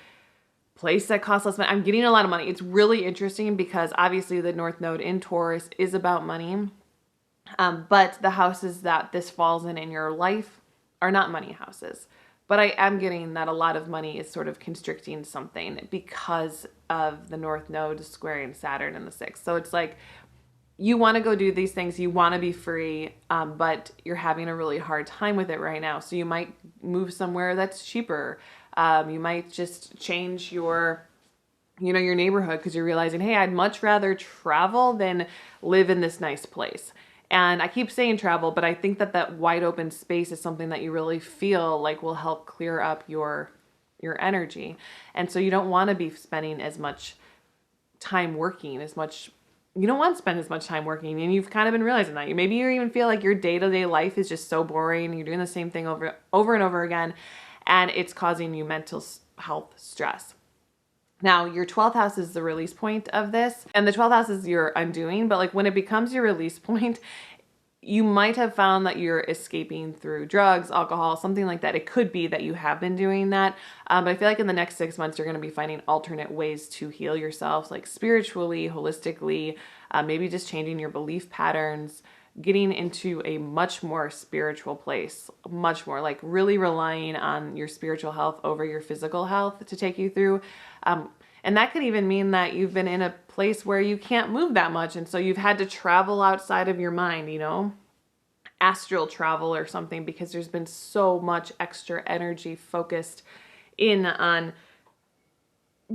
place that costs less money. I'm getting a lot of money. It's really interesting because obviously the North Node in Taurus is about money. But the houses that this falls in your life are not money houses. But I am getting that a lot of money is sort of constricting something because of the North Node squaring Saturn in the 6th. So it's like, you want to go do these things, you want to be free, but you're having a really hard time with it right now. So you might move somewhere that's cheaper. You might just change your neighborhood because you're realizing, hey, I'd much rather travel than live in this nice place. And I keep saying travel, but I think that wide open space is something that you really feel like will help clear up your energy. And so you don't want to be spending as much time working, you don't want to spend as much time working, and you've kind of been realizing that. Maybe you even feel like your day-to-day life is just so boring. You're doing the same thing over and over again, and it's causing you mental health stress. Now, your 12th house is the release point of this, and the 12th house is your undoing, but like when it becomes your release point, you might have found that you're escaping through drugs, alcohol, something like that. It could be that you have been doing that. But I feel like in the next 6 months, you're going to be finding alternate ways to heal yourself, like spiritually, holistically, maybe just changing your belief patterns, getting into a much more spiritual place, much more like really relying on your spiritual health over your physical health to take you through. And that could even mean that you've been in a place where you can't move that much. And so you've had to travel outside of your mind, you know, astral travel or something, because there's been so much extra energy focused in on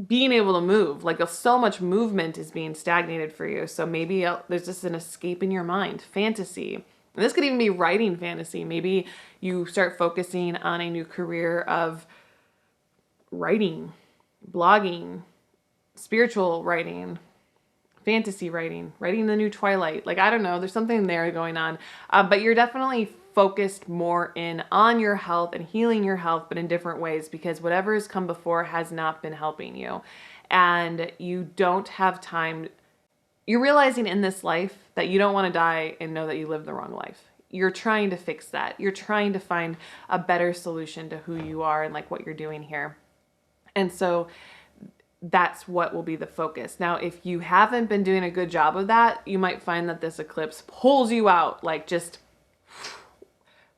being able to move. Like so much movement is being stagnated for you. So maybe there's just an escape in your mind, fantasy. And this could even be writing fantasy. Maybe you start focusing on a new career of writing, blogging, spiritual writing, fantasy writing, writing the new Twilight. Like, I don't know, there's something there going on. But you're definitely focused more in on your health and healing your health, but in different ways, because whatever has come before has not been helping you. And you don't have time. You're realizing in this life that you don't want to die and know that you lived the wrong life. You're trying to fix that. You're trying to find a better solution to who you are and like what you're doing here. And so that's what will be the focus. Now, if you haven't been doing a good job of that, you might find that this eclipse pulls you out, like just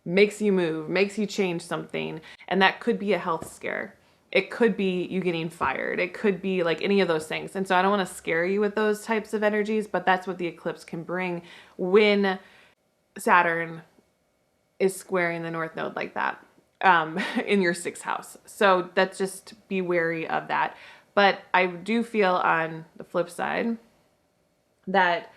makes you move, makes you change something. And that could be a health scare. It could be you getting fired. It could be like any of those things. And so I don't want to scare you with those types of energies, but that's what the eclipse can bring when Saturn is squaring the North Node like that in your 6th house. So that's just be wary of that. But I do feel on the flip side that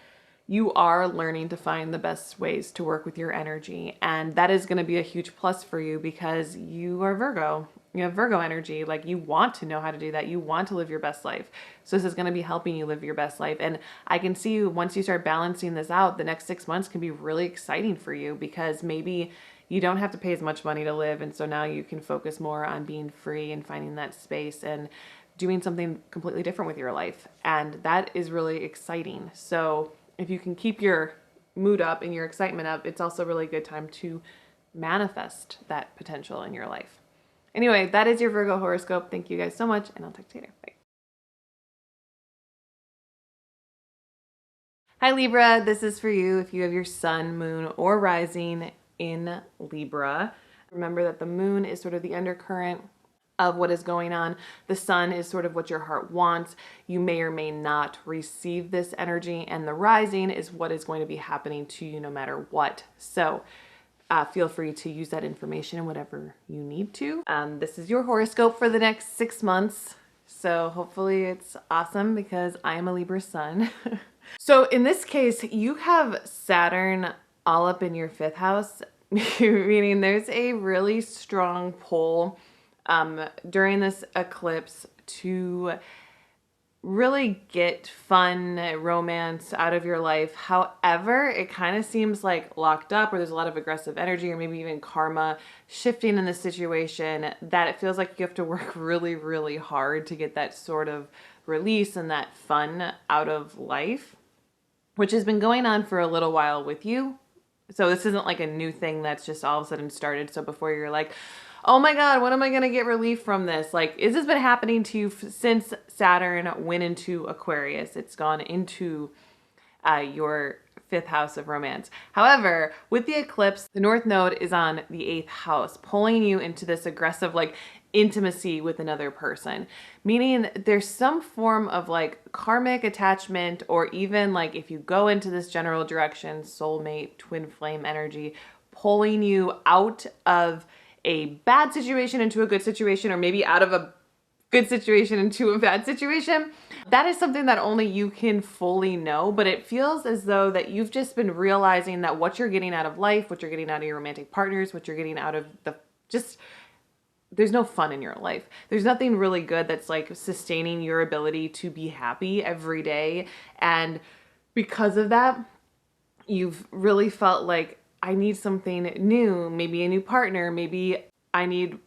you are learning to find the best ways to work with your energy. And that is going to be a huge plus for you because you are Virgo. You have Virgo energy. Like, you want to know how to do that. You want to live your best life. So this is going to be helping you live your best life. And I can see you, once you start balancing this out, the next 6 months can be really exciting for you because maybe you don't have to pay as much money to live. And so now you can focus more on being free and finding that space and doing something completely different with your life. And that is really exciting. So if you can keep your mood up and your excitement up, it's also a really good time to manifest that potential in your life. Anyway, that is your Virgo horoscope. Thank you guys so much, and I'll talk to you later. Bye. Hi Libra, this is for you if you have your sun, moon, or rising in Libra. Remember that the moon is sort of the undercurrent of what is going on. The sun is sort of what your heart wants. You may or may not receive this energy, and the rising is what is going to be happening to you no matter what. So feel free to use that information in whatever you need to. This is your horoscope for the next 6 months. So hopefully it's awesome because I am a Libra sun. So in this case, you have Saturn all up in your 5th house, meaning there's a really strong pull during this eclipse to really get fun romance out of your life. However, it kind of seems like locked up, or there's a lot of aggressive energy, or maybe even karma shifting in the situation, that it feels like you have to work really, really hard to get that sort of release and that fun out of life, which has been going on for a little while with you. So this isn't like a new thing that's just all of a sudden started. So before you're like, oh my God, when am I going to get relief from this? Like, this has been happening to you since Saturn went into Aquarius. It's gone into your 5th house of romance. However, with the eclipse, the North Node is on the 8th house, pulling you into this aggressive, like, intimacy with another person, meaning there's some form of like karmic attachment, or even like if you go into this general direction, soulmate, twin flame energy, pulling you out of a bad situation into a good situation, or maybe out of a good situation into a bad situation. That is something that only you can fully know, but it feels as though that you've just been realizing that what you're getting out of life, what you're getting out of your romantic partners, what you're getting out of there's no fun in your life. There's nothing really good that's like sustaining your ability to be happy every day. And because of that, you've really felt like, I need something new, maybe a new partner, maybe I need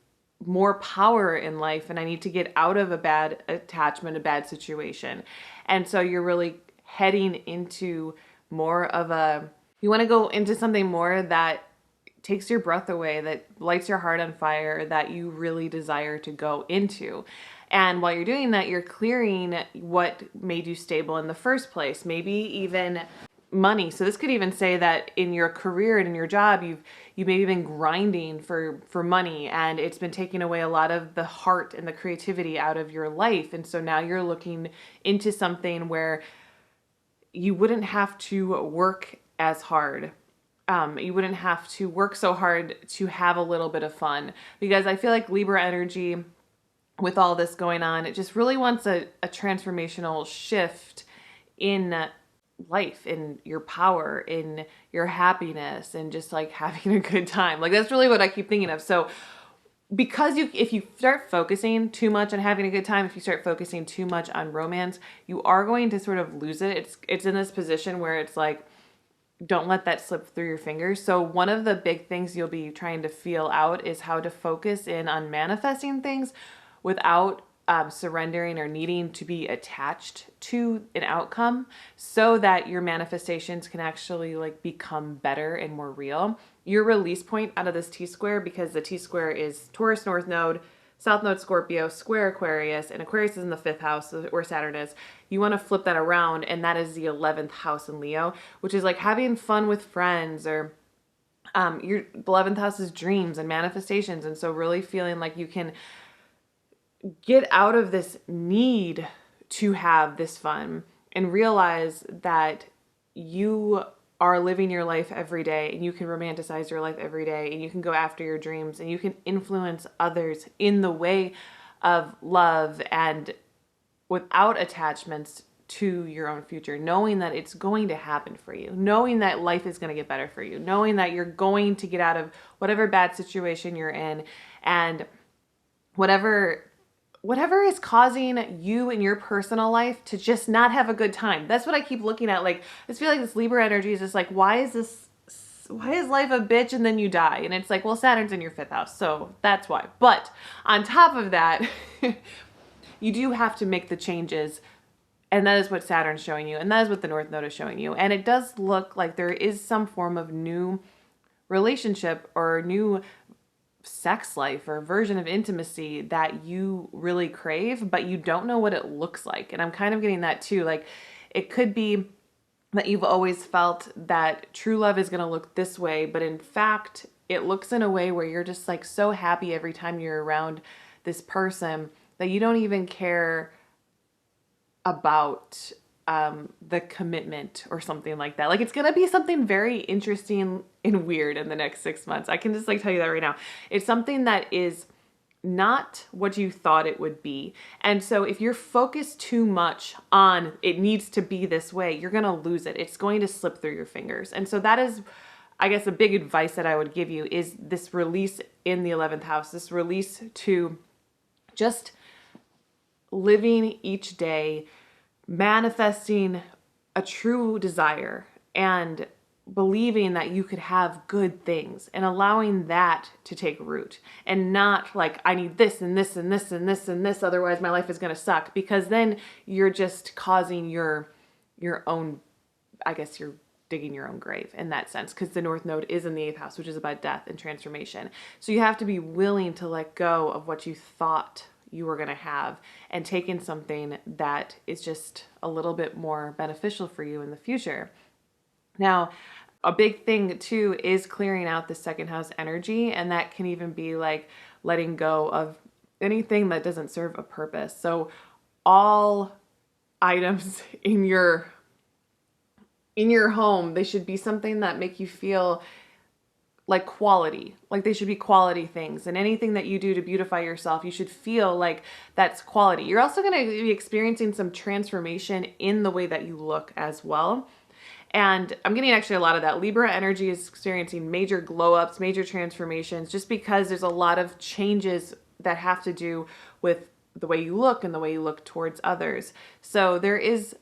more power in life and I need to get out of a bad attachment, a bad situation. And so you're really heading into more of you want to go into something more that takes your breath away, that lights your heart on fire, that you really desire to go into. And while you're doing that, you're clearing what made you stable in the first place, maybe even money. So this could even say that in your career and in your job, you've maybe been grinding for money, and it's been taking away a lot of the heart and the creativity out of your life. And so now you're looking into something where you wouldn't have to work as hard. You wouldn't have to work so hard to have a little bit of fun, because I feel like Libra energy, with all this going on, it just really wants a transformational shift in life, in your power, in your happiness, and just like having a good time. Like that's really what I keep thinking of. So because if you start focusing too much on having a good time, if you start focusing too much on romance, you are going to sort of lose it. It's in this position where it's like, don't let that slip through your fingers. So one of the big things you'll be trying to feel out is how to focus in on manifesting things without surrendering or needing to be attached to an outcome, so that your manifestations can actually like become better and more real. Your release point out of this T-square, because the T-square is Taurus North Node, South Node Scorpio, square Aquarius, and Aquarius is in the 5th house where Saturn is. You want to flip that around, and that is the 11th house in Leo, which is like having fun with friends, or your 11th house is dreams and manifestations. And so really feeling like you can get out of this need to have this fun and realize that you are living your life every day, and you can romanticize your life every day, and you can go after your dreams, and you can influence others in the way of love and without attachments to your own future, knowing that it's going to happen for you, knowing that life is going to get better for you, knowing that you're going to get out of whatever bad situation you're in, and whatever is causing you in your personal life to just not have a good time. That's what I keep looking at. Like, I just feel like this Libra energy is just like, why is life a bitch and then you die? And it's like, well, Saturn's in your 5th house, so that's why. But on top of that, you do have to make the changes, and that is what Saturn's showing you, and that is what the North Node is showing you. And it does look like there is some form of new relationship or new sex life or version of intimacy that you really crave, but you don't know what it looks like. And I'm kind of getting that too. Like, it could be that you've always felt that true love is going to look this way, but in fact, it looks in a way where you're just like so happy every time you're around this person that you don't even care about the commitment or something like that. Like, it's going to be something very interesting and weird in the next 6 months. I can just like tell you that right now. It's something that is not what you thought it would be. And so if you're focused too much on it needs to be this way, you're going to lose it. It's going to slip through your fingers. And so that is, I guess, a big advice that I would give you is this release in the 11th house, this release to just living each day, manifesting a true desire and believing that you could have good things, and allowing that to take root, and not like, I need this and this and this and this and this, otherwise my life is going to suck, because then you're just causing your own, I guess you're digging your own grave in that sense, because the North Node is in the 8th house, which is about death and transformation. So you have to be willing to let go of what you thought you were going to have and take in something that is just a little bit more beneficial for you in the future. Now, a big thing too is clearing out the 2nd house energy, and that can even be like letting go of anything that doesn't serve a purpose. So all items in your home, they should be something that make you feel like quality, like they should be quality things. And anything that you do to beautify yourself, you should feel like that's quality. You're also going to be experiencing some transformation in the way that you look as well. And I'm getting actually a lot of that. Libra energy is experiencing major glow ups, major transformations, just because there's a lot of changes that have to do with the way you look and the way you look towards others. So there is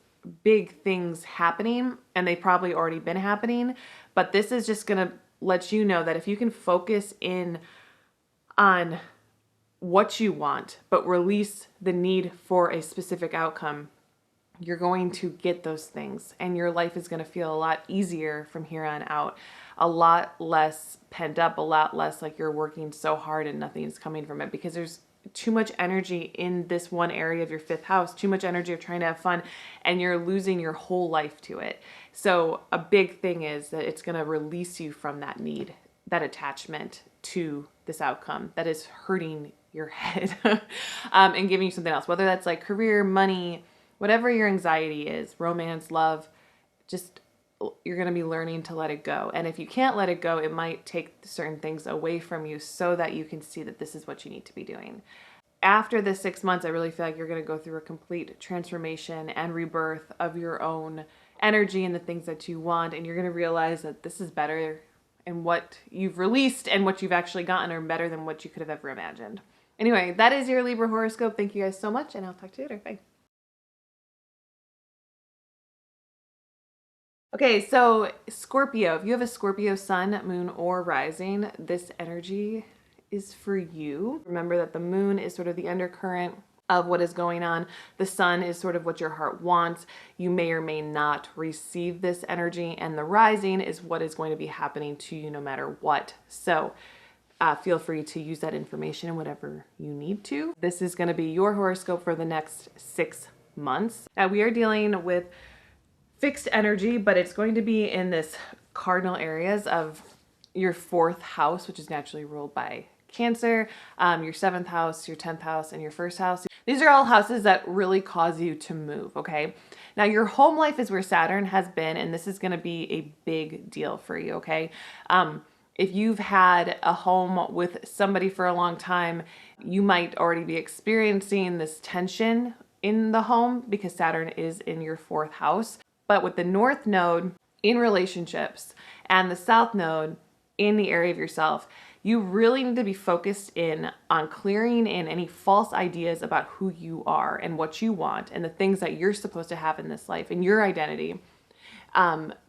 big things happening, and they've probably already been happening, but this is just going to let you know that if you can focus in on what you want, but release the need for a specific outcome, you're going to get those things, and your life is going to feel a lot easier from here on out, a lot less pent up, a lot less like you're working so hard and nothing's coming from it, because too much energy in this one area of your 5th house, too much energy of trying to have fun, and you're losing your whole life to it. So a big thing is that it's going to release you from that need, that attachment to this outcome that is hurting your head and giving you something else, whether that's like career, money, whatever your anxiety is, romance, love, just you're going to be learning to let it go. And if you can't let it go, it might take certain things away from you so that you can see that this is what you need to be doing. After the 6 months, I really feel like you're going to go through a complete transformation and rebirth of your own energy and the things that you want. And you're going to realize that this is better, and what you've released and what you've actually gotten are better than what you could have ever imagined. Anyway, that is your Libra horoscope. Thank you guys so much, and I'll talk to you later. Bye. Okay, so Scorpio, if you have a Scorpio sun, moon, or rising, this energy is for you. Remember that the moon is sort of the undercurrent of what is going on. The sun is sort of what your heart wants. You may or may not receive this energy, and the rising is what is going to be happening to you no matter what. So feel free to use that information in whatever you need to. This is going to be your horoscope for the next 6 months. Now we are dealing with fixed energy, but it's going to be in this cardinal areas of your 4th house, which is naturally ruled by Cancer, your 7th house, your 10th house, and your 1st house. These are all houses that really cause you to move, okay? Now your home life is where Saturn has been, and this is going to be a big deal for you, okay? If you've had a home with somebody for a long time, you might already be experiencing this tension in the home because Saturn is in your 4th house. But with the North Node in relationships and the South Node in the area of yourself, you really need to be focused in on clearing in any false ideas about who you are and what you want and the things that you're supposed to have in this life and your identity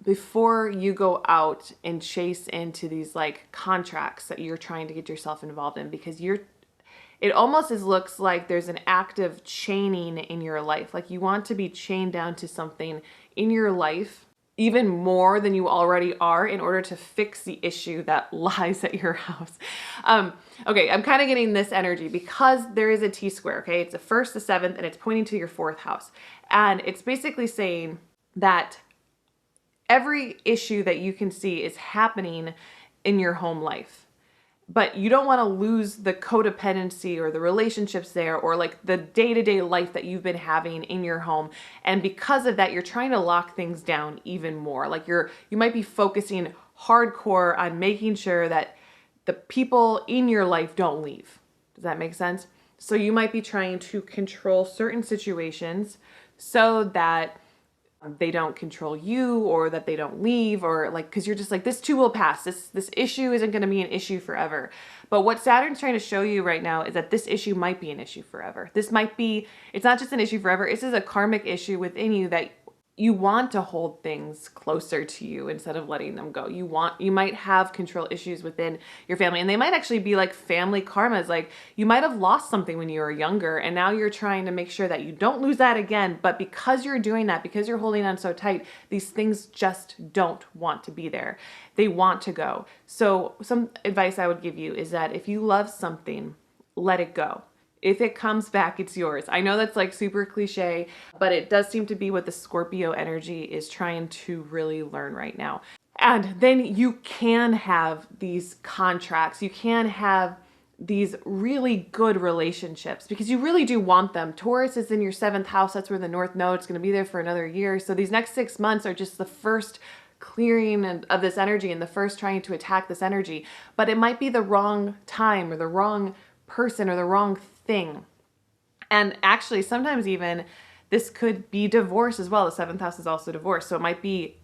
before you go out and chase into these like contracts that you're trying to get yourself involved in, because it almost looks like there's an active chaining in your life. Like you want to be chained down to something in your life even more than you already are in order to fix the issue that lies at your house. Okay, I'm kind of getting this energy because there is a T-square, okay? It's the 1st, the 7th, and it's pointing to your 4th house. And it's basically saying that every issue that you can see is happening in your home life. But you don't want to lose the codependency or the relationships there, or like the day-to-day life that you've been having in your home. And because of that, you're trying to lock things down even more. Like you might be focusing hardcore on making sure that the people in your life don't leave. Does that make sense? So you might be trying to control certain situations so that they don't control you, or that they don't leave, or like, because you're just like, this too will pass. This issue isn't going to be an issue forever. But what Saturn's trying to show you right now is that this issue might be an issue forever. This might be, it's not just an issue forever. This is a karmic issue within you that you want to hold things closer to you instead of letting them go. You might have control issues within your family, and they might actually be like family karmas. Like you might have lost something when you were younger, and now you're trying to make sure that you don't lose that again. But because you're doing that, because you're holding on so tight, these things just don't want to be there. They want to go. So some advice I would give you is that if you love something, let it go. If it comes back, it's yours. I know that's like super cliche, but it does seem to be what the Scorpio energy is trying to really learn right now. And then you can have these contracts. You can have these really good relationships because you really do want them. Taurus is in your 7th house. That's where the North Node is going to be there for another year. So these next 6 months are just the first clearing of this energy and the first trying to attack this energy. But it might be the wrong time or the wrong person or the wrong thing. And actually, sometimes even this could be divorce as well. The 7th house is also divorce. So it might be,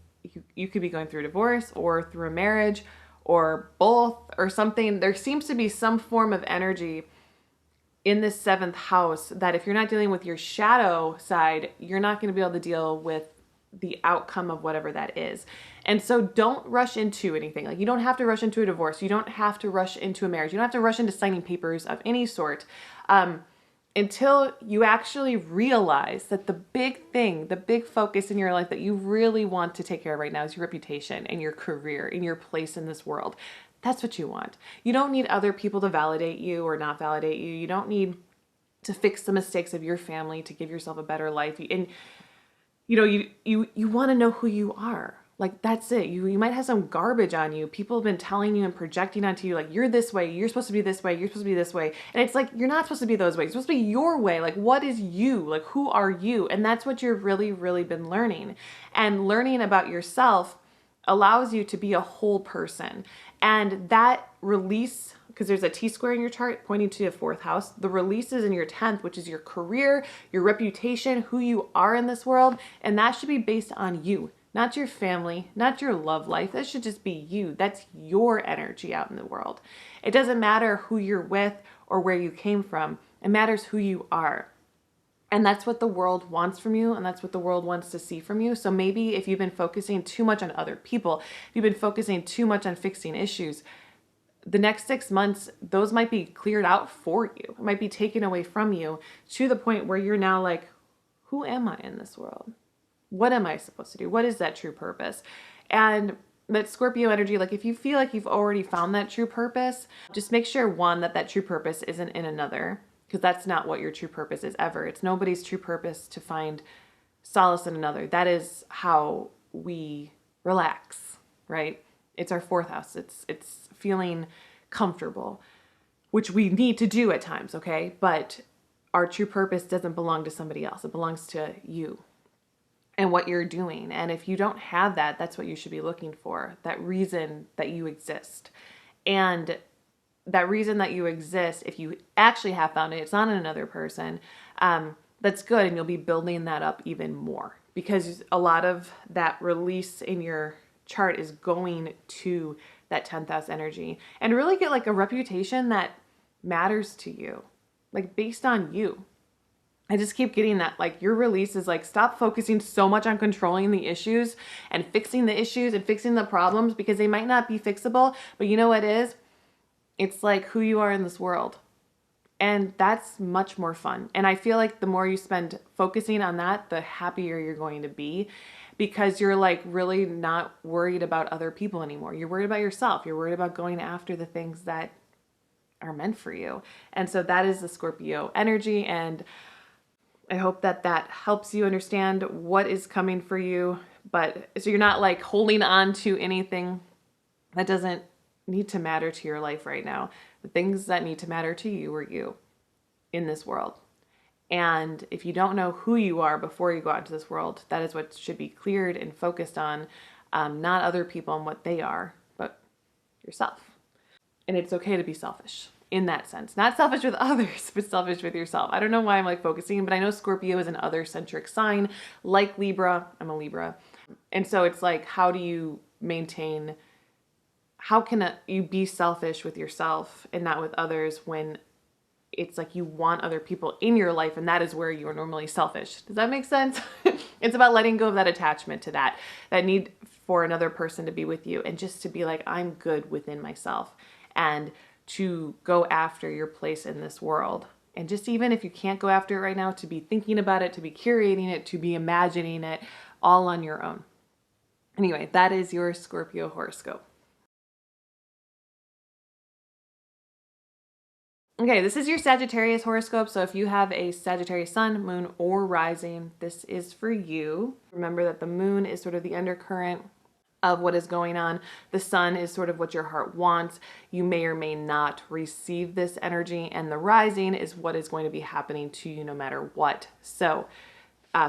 you could be going through divorce or through a marriage or both or something. There seems to be some form of energy in this 7th house that if you're not dealing with your shadow side, you're not going to be able to deal with the outcome of whatever that is. And so don't rush into anything. Like you don't have to rush into a divorce. You don't have to rush into a marriage. You don't have to rush into signing papers of any sort until you actually realize that the big thing, the big focus in your life that you really want to take care of right now is your reputation and your career and your place in this world. That's what you want. You don't need other people to validate you or not validate you. You don't need to fix the mistakes of your family to give yourself a better life. And you want to know who you are. Like, that's it. You might have some garbage on you. People have been telling you and projecting onto you, like, you're this way, you're supposed to be this way, you're supposed to be this way. And it's like, you're not supposed to be those ways. It's supposed to be your way. Like, what is you? Like, who are you? And that's what you've really, really been learning. And learning about yourself allows you to be a whole person. And that release, because there's a T-square in your chart pointing to your 4th house, the release is in your 10th, which is your career, your reputation, who you are in this world. And that should be based on you, not your family, not your love life. That should just be you. That's your energy out in the world. It doesn't matter who you're with or where you came from. It matters who you are. And that's what the world wants from you, and that's what the world wants to see from you. So maybe if you've been focusing too much on other people, if you've been focusing too much on fixing issues, the next 6 months, those might be cleared out for you. It might be taken away from you to the point where you're now like, who am I in this world? What am I supposed to do? What is that true purpose? And that Scorpio energy, like if you feel like you've already found that true purpose, just make sure, one, that true purpose isn't in another, because that's not what your true purpose is ever. It's nobody's true purpose to find solace in another. That is how we relax, right? It's our 4th house. It's feeling comfortable, which we need to do at times, okay? But our true purpose doesn't belong to somebody else. It belongs to you and what you're doing. And if you don't have that, that's what you should be looking for, that reason that you exist. And that reason that you exist, if you actually have found it, it's not in another person, that's good. And you'll be building that up even more, because a lot of that release in your chart is going to that 10th house energy, and really get like a reputation that matters to you, like based on you. I just keep getting that, like, your release is like, stop focusing so much on controlling the issues and fixing the issues and fixing the problems, because they might not be fixable, but you know what is? It's like who you are in this world. And that's much more fun. And I feel like the more you spend focusing on that, the happier you're going to be, because you're like really not worried about other people anymore. You're worried about yourself. You're worried about going after the things that are meant for you. And so that is the Scorpio energy. And I hope that that helps you understand what is coming for you. But so you're not like holding on to anything that doesn't need to matter to your life right now. The things that need to matter to you are you in this world. And if you don't know who you are before you go out into this world, that is what should be cleared and focused on, not other people and what they are, but yourself. And it's okay to be selfish in that sense. Not selfish with others, but selfish with yourself. I don't know why I'm like focusing, but I know Scorpio is an other-centric sign, like Libra. I'm a Libra. And so it's like, how do you maintain, how can you be selfish with yourself and not with others when it's like you want other people in your life, and that is where you are normally selfish. Does that make sense? It's about letting go of that attachment to that need for another person to be with you, and just to be like, I'm good within myself, and to go after your place in this world. And just even if you can't go after it right now, to be thinking about it, to be curating it, to be imagining it all on your own. Anyway, that is your Scorpio horoscope. Okay, this is your Sagittarius horoscope. So if you have a Sagittarius Sun, Moon, or Rising, this is for you. Remember that the Moon is sort of the undercurrent of what is going on. The Sun is sort of what your heart wants. You may or may not receive this energy, and the Rising is what is going to be happening to you no matter what. So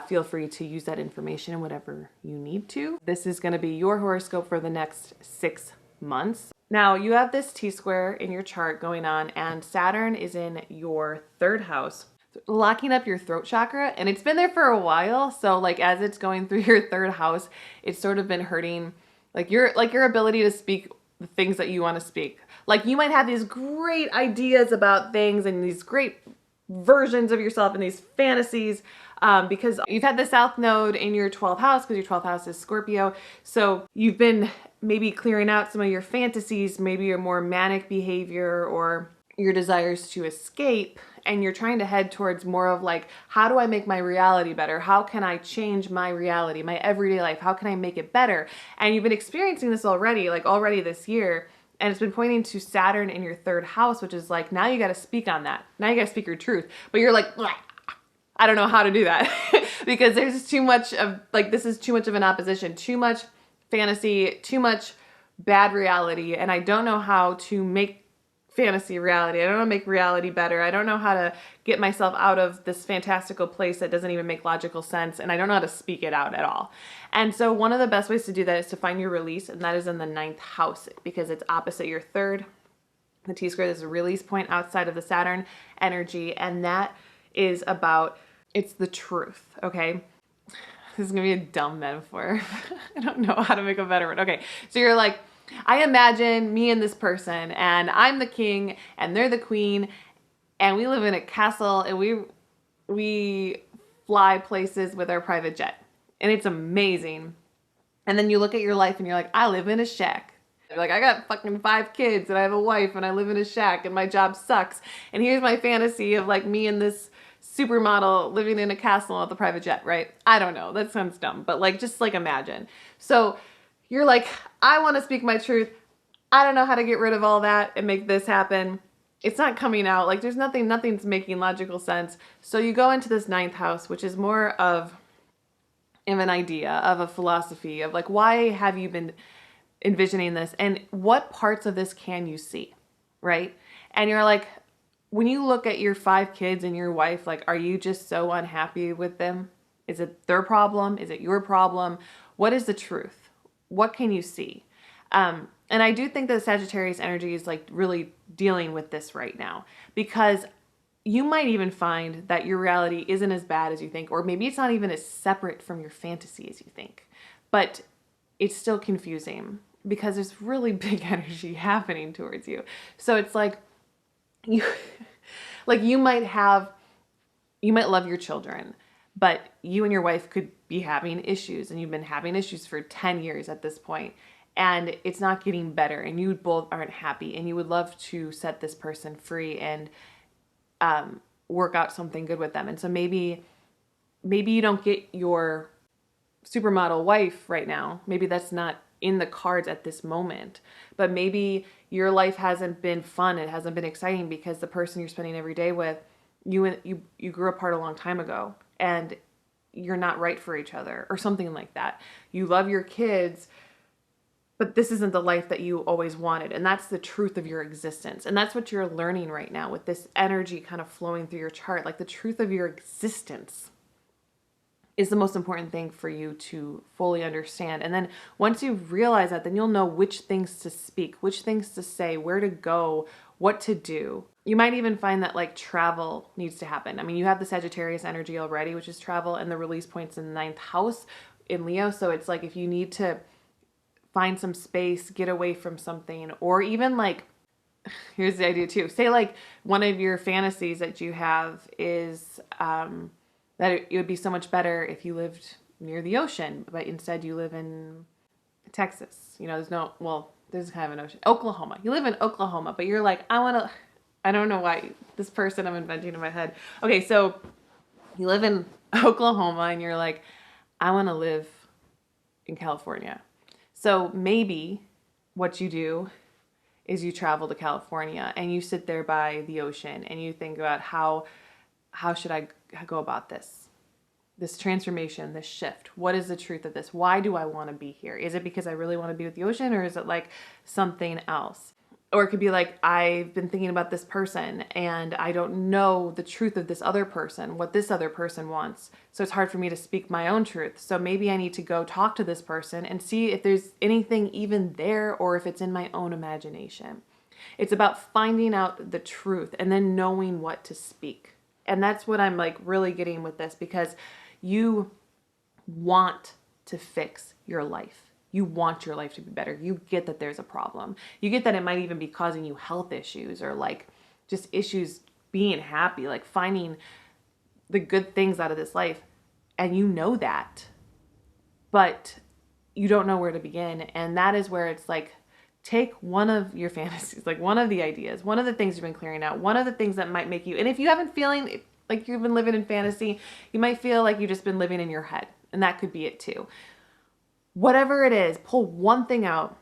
feel free to use that information in whatever you need to. This is going to be your horoscope for the next 6 months. Now you have this T-square in your chart going on, and Saturn is in your 3rd house, locking up your throat chakra, and it's been there for a while. So like as it's going through your 3rd house, it's sort of been hurting like your ability to speak the things that you want to speak. Like you might have these great ideas about things and these great versions of yourself and these fantasies, because you've had the South Node in your 12th house, because your 12th house is Scorpio. So you've been maybe clearing out some of your fantasies, maybe your more manic behavior or your desires to escape, and you're trying to head towards more of like, how do I make my reality better? How can I change my reality, my everyday life? How can I make it better? And you've been experiencing this already, like already this year. And it's been pointing to Saturn in your third house, which is like, now you got to speak on that. Now you got to speak your truth. But you're like, "Blah, I don't know how to do that." Because there's too much of, like, this is too much of an opposition, too much fantasy, too much bad reality. And I don't know how to make fantasy reality. I don't know how to make reality better. I don't know how to get myself out of this fantastical place that doesn't even make logical sense. And I don't know how to speak it out at all. And so one of the best ways to do that is to find your release. And that is in the 9th house, because it's opposite your third. The T-square is a release point outside of the Saturn energy. And that is about, it's the truth. Okay. This is going to be a dumb metaphor. I don't know how to make a better one. Okay. So you're like, I imagine me and this person, and I'm the king and they're the queen, and we live in a castle, and we fly places with our private jet, and it's amazing. And then you look at your life and you're like, I live in a shack. You're like, I got fucking 5 kids and I have a wife and I live in a shack and my job sucks. And here's my fantasy of like me and this supermodel living in a castle with a private jet, right? I don't know. That sounds dumb, but like, just like imagine. So you're like, I want to speak my truth. I don't know how to get rid of all that and make this happen. It's not coming out. Like there's nothing's making logical sense. So you go into this 9th house, which is more of an idea, of a philosophy, of like, why have you been envisioning this? And what parts of this can you see, right? And you're like, when you look at your 5 kids and your wife, like, are you just so unhappy with them? Is it their problem? Is it your problem? What is the truth? What can you see? And I do think that Sagittarius energy is like really dealing with this right now, because you might even find that your reality isn't as bad as you think, or maybe it's not even as separate from your fantasy as you think, but it's still confusing because there's really big energy happening towards you. So it's like you, like you might love your children, but you and your wife could be having issues, and you've been having issues for 10 years at this point, and it's not getting better, and you both aren't happy, and you would love to set this person free and work out something good with them. And so maybe you don't get your supermodel wife right now. Maybe that's not in the cards at this moment, but maybe your life hasn't been fun. It hasn't been exciting because the person you're spending every day with, you grew apart a long time ago, and you're not right for each other or something like that. You love your kids, but this isn't the life that you always wanted. And that's the truth of your existence. And that's what you're learning right now with this energy kind of flowing through your chart. Like the truth of your existence is the most important thing for you to fully understand. And then once you realize that, then you'll know which things to speak, which things to say, where to go, what to do. You might even find that like travel needs to happen. I mean, you have the Sagittarius energy already, which is travel, and the release points in the 9th house in Leo. So it's like if you need to find some space, get away from something, or even like, here's the idea too. Say like one of your fantasies that you have is that it would be so much better if you lived near the ocean, but instead you live in Texas. You know, there's kind of an ocean. Oklahoma. You live in Oklahoma, but you're like, I don't know why, this person I'm inventing in my head. Okay, so you live in Oklahoma and you're like, I want to live in California. So maybe what you do is you travel to California and you sit there by the ocean and you think about how should I go about this transformation, this shift? What is the truth of this? Why do I want to be here? Is it because I really want to be with the ocean, or is it like something else? Or it could be like, I've been thinking about this person and I don't know the truth of this other person, what this other person wants. So it's hard for me to speak my own truth. So maybe I need to go talk to this person and see if there's anything even there, or if it's in my own imagination. It's about finding out the truth and then knowing what to speak. And that's what I'm like really getting with this, because you want to fix your life. You want your life to be better. You get that there's a problem. You get that it might even be causing you health issues, or like just issues being happy, like finding the good things out of this life. And you know that, but you don't know where to begin. And that is where it's like, take one of your fantasies, like one of the ideas, one of the things you've been clearing out, one of the things that might make you, and if you haven't feeling like you've been living in fantasy, you might feel like you've just been living in your head, and that could be it too. Whatever it is, pull one thing out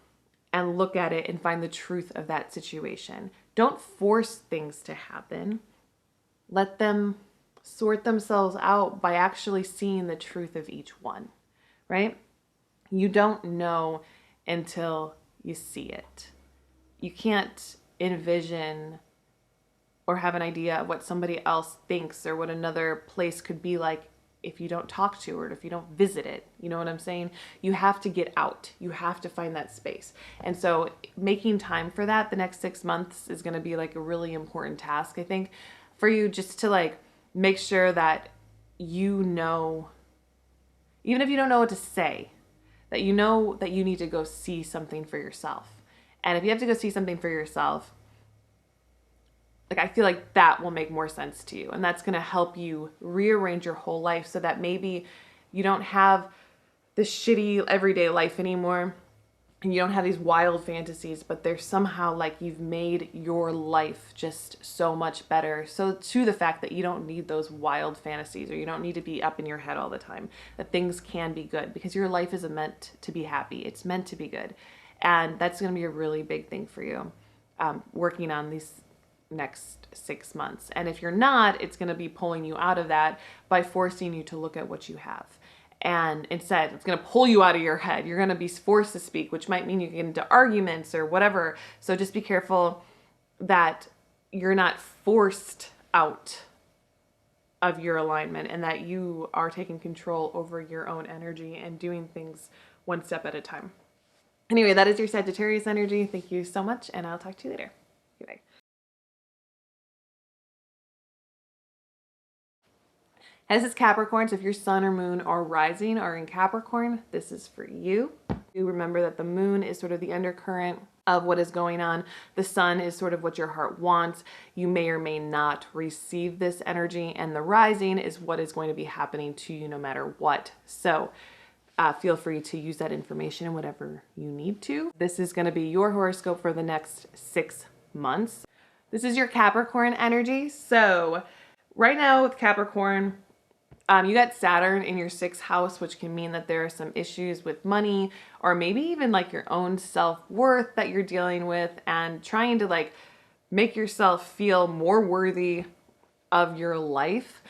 and look at it and find the truth of that situation. Don't force things to happen. Let them sort themselves out by actually seeing the truth of each one, right? You don't know until you see it. You can't envision or have an idea of what somebody else thinks or what another place could be like if you don't talk to it or if you don't visit it. You know what I'm saying? You have to get out. You have to find that space. And so making time for that the next 6 months is going to be like a really important task, I think, for you, just to like make sure that you know, even if you don't know what to say, that you know that you need to go see something for yourself. And if you have to go see something for yourself, like, I feel like that will make more sense to you. And that's going to help you rearrange your whole life so that maybe you don't have this shitty everyday life anymore and you don't have these wild fantasies, but there's somehow like you've made your life just so much better. So to the fact that you don't need those wild fantasies, or you don't need to be up in your head all the time, that things can be good because your life is meant to be happy. It's meant to be good. And that's going to be a really big thing for you, working on these next 6 months. And if you're not, it's going to be pulling you out of that by forcing you to look at what you have. And instead, it's going to pull you out of your head. You're going to be forced to speak, which might mean you get into arguments or whatever. So just be careful that you're not forced out of your alignment and that you are taking control over your own energy and doing things one step at a time. Anyway, that is your Sagittarius energy. Thank you so much, and I'll talk to you later. Goodbye. This is Capricorn, so if your sun or moon or rising are in Capricorn, this is for you. Do remember that the moon is sort of the undercurrent of what is going on. The sun is sort of what your heart wants. You may or may not receive this energy, and the rising is what is going to be happening to you no matter what. So feel free to use that information in whatever you need to. This is going to be your horoscope for the next 6 months. This is your Capricorn energy. So right now with Capricorn, you got Saturn in your 6th house, which can mean that there are some issues with money or maybe even like your own self-worth that you're dealing with and trying to like make yourself feel more worthy of your life.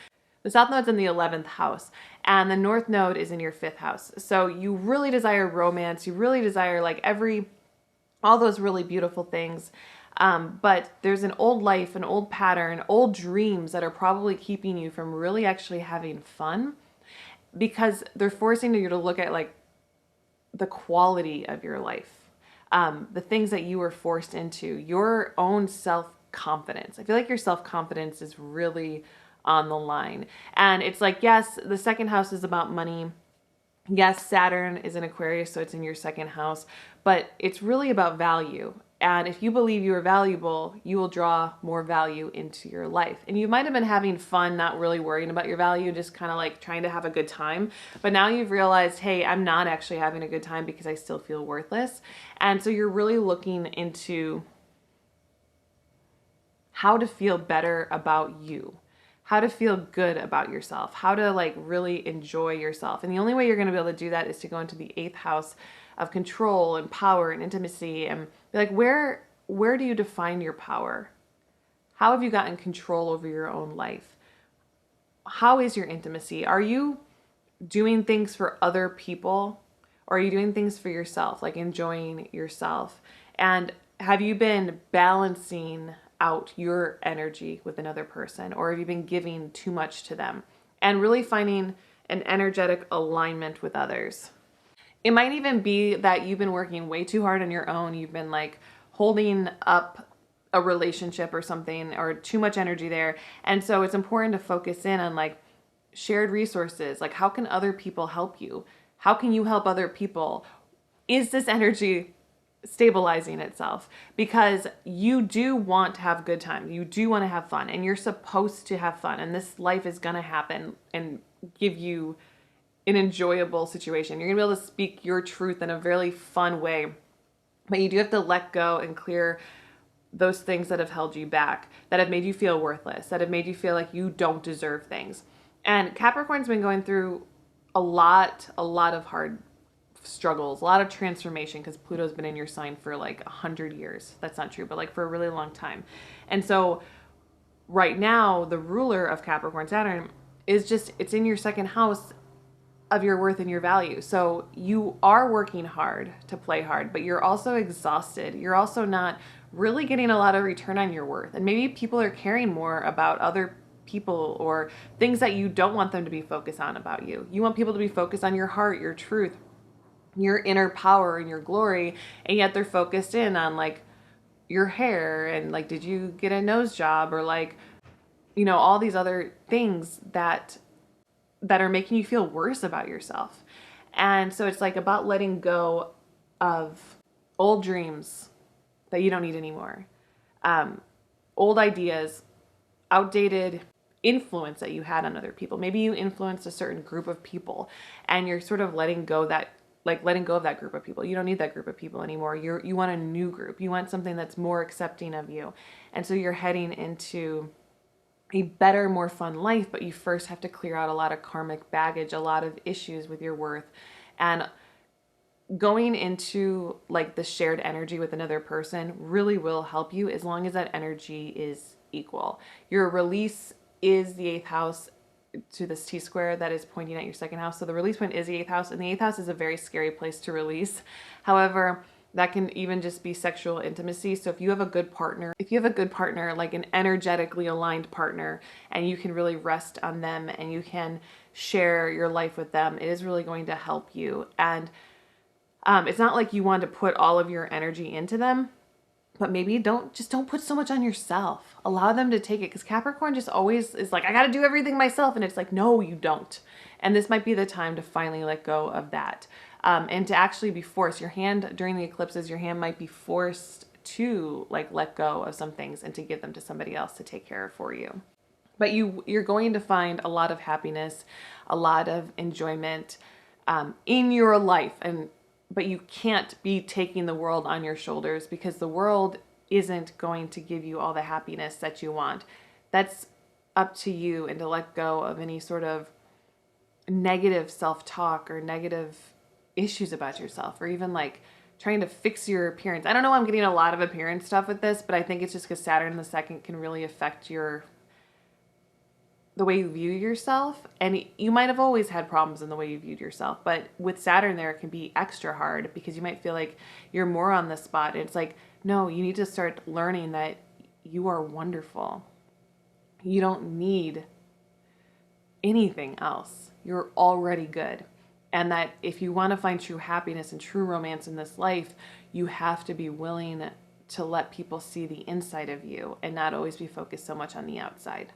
The South Node's in the 11th house and the North Node is in your 5th house. So you really desire romance. You really desire like all those really beautiful things. But there's an old life, an old pattern, old dreams that are probably keeping you from really actually having fun because they're forcing you to look at like the quality of your life, the things that you were forced into, your own self-confidence. I feel like your self-confidence is really on the line. And it's like, yes, the 2nd house is about money. Yes, Saturn is in Aquarius, so it's in your 2nd house, but it's really about value. And if you believe you are valuable, you will draw more value into your life. And you might have been having fun, not really worrying about your value, just kind of like trying to have a good time. But now you've realized, hey, I'm not actually having a good time because I still feel worthless. And so you're really looking into how to feel better about you, how to feel good about yourself, how to like really enjoy yourself. And the only way you're going to be able to do that is to go into the 8th house of control and power and intimacy and be like, where do you define your power? How have you gotten control over your own life? How is your intimacy? Are you doing things for other people or are you doing things for yourself, like enjoying yourself? And have you been balancing out your energy with another person, or have you been giving too much to them? And really finding an energetic alignment with others. It might even be that you've been working way too hard on your own. You've been like holding up a relationship or something, or too much energy there. And so it's important to focus in on like shared resources. Like, how can other people help you? How can you help other people? Is this energy stabilizing itself? Because you do want to have a good time. You do want to have fun, and you're supposed to have fun. And this life is going to happen and give you an enjoyable situation. You're gonna be able to speak your truth in a really fun way, but you do have to let go and clear those things that have held you back, that have made you feel worthless, that have made you feel like you don't deserve things. And Capricorn's been going through a lot of hard struggles, a lot of transformation, because Pluto's been in your sign for like 100 years. That's not true, but like for a really long time. And so right now, the ruler of Capricorn, Saturn, is just, it's in your second house of your worth and your value. So you are working hard to play hard, but you're also exhausted. You're also not really getting a lot of return on your worth. And maybe people are caring more about other people or things that you don't want them to be focused on about you. You want people to be focused on your heart, your truth, your inner power and your glory. And yet they're focused in on like your hair and like, did you get a nose job, or like, you know, all these other things that are making you feel worse about yourself. And so it's like about letting go of old dreams that you don't need anymore. Old ideas, outdated influence that you had on other people. Maybe you influenced a certain group of people and you're sort of letting go of that group of people. You don't need that group of people anymore. You want a new group. You want something that's more accepting of you. And so you're heading into a better, more fun life, but you first have to clear out a lot of karmic baggage, a lot of issues with your worth. And going into like the shared energy with another person really will help you, as long as that energy is equal. Your release is the 8th house to this T-square that is pointing at your 2nd house. So the release point is the 8th house, and the 8th house is a very scary place to release. However, that can even just be sexual intimacy. So if you have a good partner, like an energetically aligned partner, and you can really rest on them and you can share your life with them, it is really going to help you. And it's not like you want to put all of your energy into them, but maybe don't put so much on yourself. Allow them to take it, because Capricorn just always is like, I got to do everything myself. And it's like, no, you don't. And this might be the time to finally let go of that. And to actually be forced. Your hand during the eclipses, your hand might be forced to like let go of some things and to give them to somebody else to take care of for you. But you're going to find a lot of happiness, a lot of enjoyment in your life. But you can't be taking the world on your shoulders, because the world isn't going to give you all the happiness that you want. That's up to you, and to let go of any sort of negative self-talk or negative issues about yourself, or even like trying to fix your appearance. I don't know why I'm getting a lot of appearance stuff with this, but I think it's just because Saturn in the 2nd can really affect the way you view yourself. And you might have always had problems in the way you viewed yourself, but with Saturn there, it can be extra hard, because you might feel like you're more on the spot. And it's like, no, you need to start learning that you are wonderful. You don't need anything else. You're already good. And that if you want to find true happiness and true romance in this life, you have to be willing to let people see the inside of you and not always be focused so much on the outside.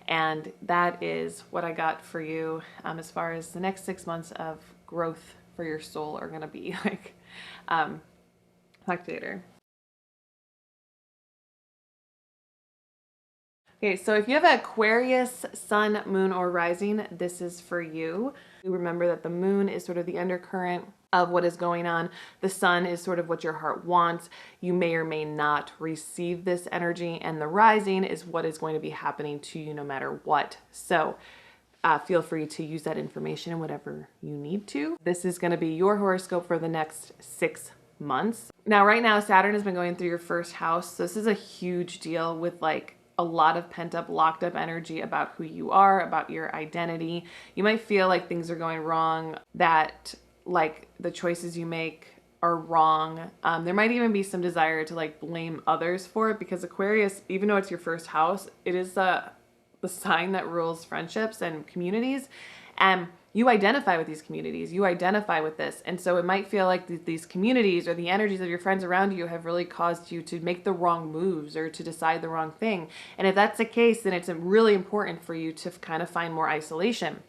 And that is what I got for you as far as the next 6 months of growth for your soul are going to be like. Talk to you later. Okay, so if you have an Aquarius Sun, Moon, or Rising, this is for you. Remember that the moon is sort of the undercurrent of what is going on. The sun is sort of what your heart wants. You may or may not receive this energy, and the rising is what is going to be happening to you no matter what. So feel free to use that information in whatever you need to. This is going to be your horoscope for the next 6 months. Now, right now, Saturn has been going through your 1st house. So this is a huge deal with like a lot of pent up, locked up energy about who you are, about your identity. You might feel like things are going wrong, that like the choices you make are wrong. There might even be some desire to like blame others for it, because Aquarius, even though it's your 1st house, it is the sign that rules friendships and communities. And you identify with these communities, you identify with this. And so it might feel like these communities or the energies of your friends around you have really caused you to make the wrong moves or to decide the wrong thing. And if that's the case, then it's really important for you to kind of find more isolation.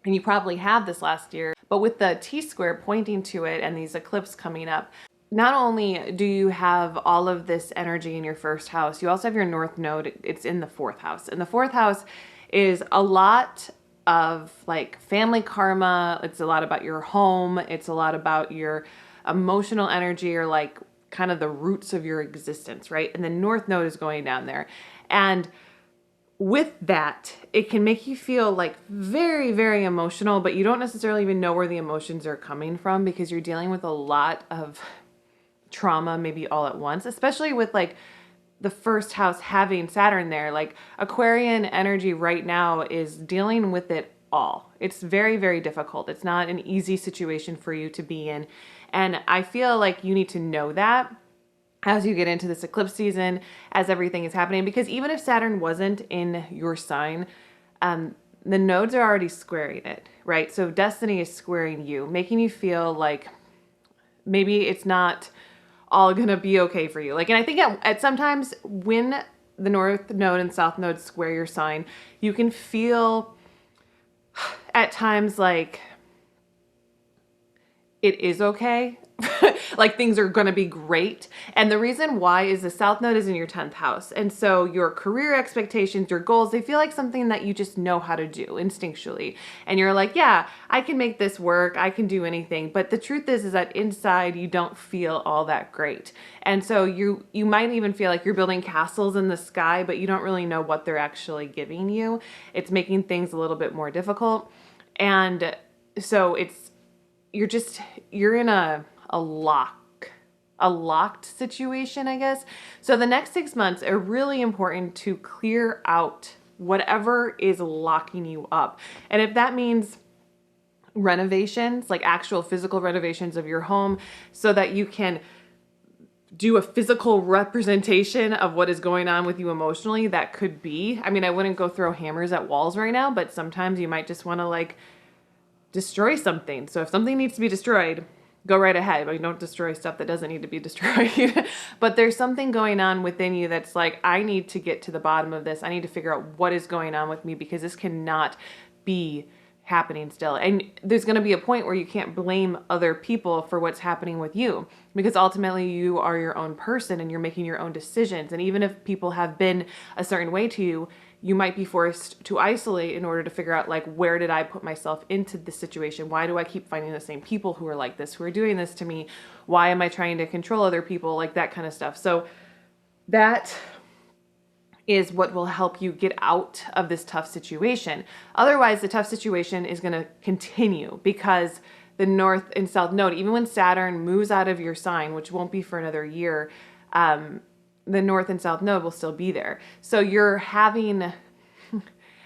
And you probably have this last year, but with the T-square pointing to it and these eclipses coming up, not only do you have all of this energy in your 1st house, you also have your North Node. It's in the 4th house. And the 4th house is a lot of like family karma. It's a lot about your home. It's a lot about your emotional energy, or like kind of the roots of your existence, right? And the North Node is going down there. And with that, it can make you feel like very, very emotional, but you don't necessarily even know where the emotions are coming from because you're dealing with a lot of trauma maybe all at once, especially with like the first house having Saturn there. Like Aquarian energy right now is dealing with it all. It's very, very difficult. It's not an easy situation for you to be in. And I feel like you need to know that as you get into this eclipse season, as everything is happening, because even if Saturn wasn't in your sign, the nodes are already squaring it, right? So destiny is squaring you, making you feel like maybe it's not all gonna be okay for you. Like, and I think at sometimes when the north node and south node square your sign, you can feel at times like it is okay. Like things are going to be great. And the reason why is the south node is in your 10th house. And so your career expectations, your goals, they feel like something that you just know how to do instinctually. And you're like, yeah, I can make this work. I can do anything. But the truth is that inside you don't feel all that great. And so you might even feel like you're building castles in the sky, but you don't really know what they're actually giving you. It's making things a little bit more difficult. And so you're in a locked situation, I guess. So the next 6 months are really important to clear out whatever is locking you up. And if that means renovations, like actual physical renovations of your home, so that you can do a physical representation of what is going on with you emotionally, that could be. I mean, I wouldn't go throw hammers at walls right now, but sometimes you might just want to like destroy something. So if something needs to be destroyed, go right ahead, but don't destroy stuff that doesn't need to be destroyed. But there's something going on within you that's like, I need to get to the bottom of this. I need to figure out what is going on with me because this cannot be happening still. And there's going to be a point where you can't blame other people for what's happening with you, because ultimately you are your own person and you're making your own decisions. And even if people have been a certain way to you, you might be forced to isolate in order to figure out, like, where did I put myself into this situation? Why do I keep finding the same people who are like this, who are doing this to me? Why am I trying to control other people? Like that kind of stuff. So that is what will help you get out of this tough situation. Otherwise, the tough situation is going to continue because the north and south node, even when Saturn moves out of your sign, which won't be for another year, the north and south node will still be there. So you're having,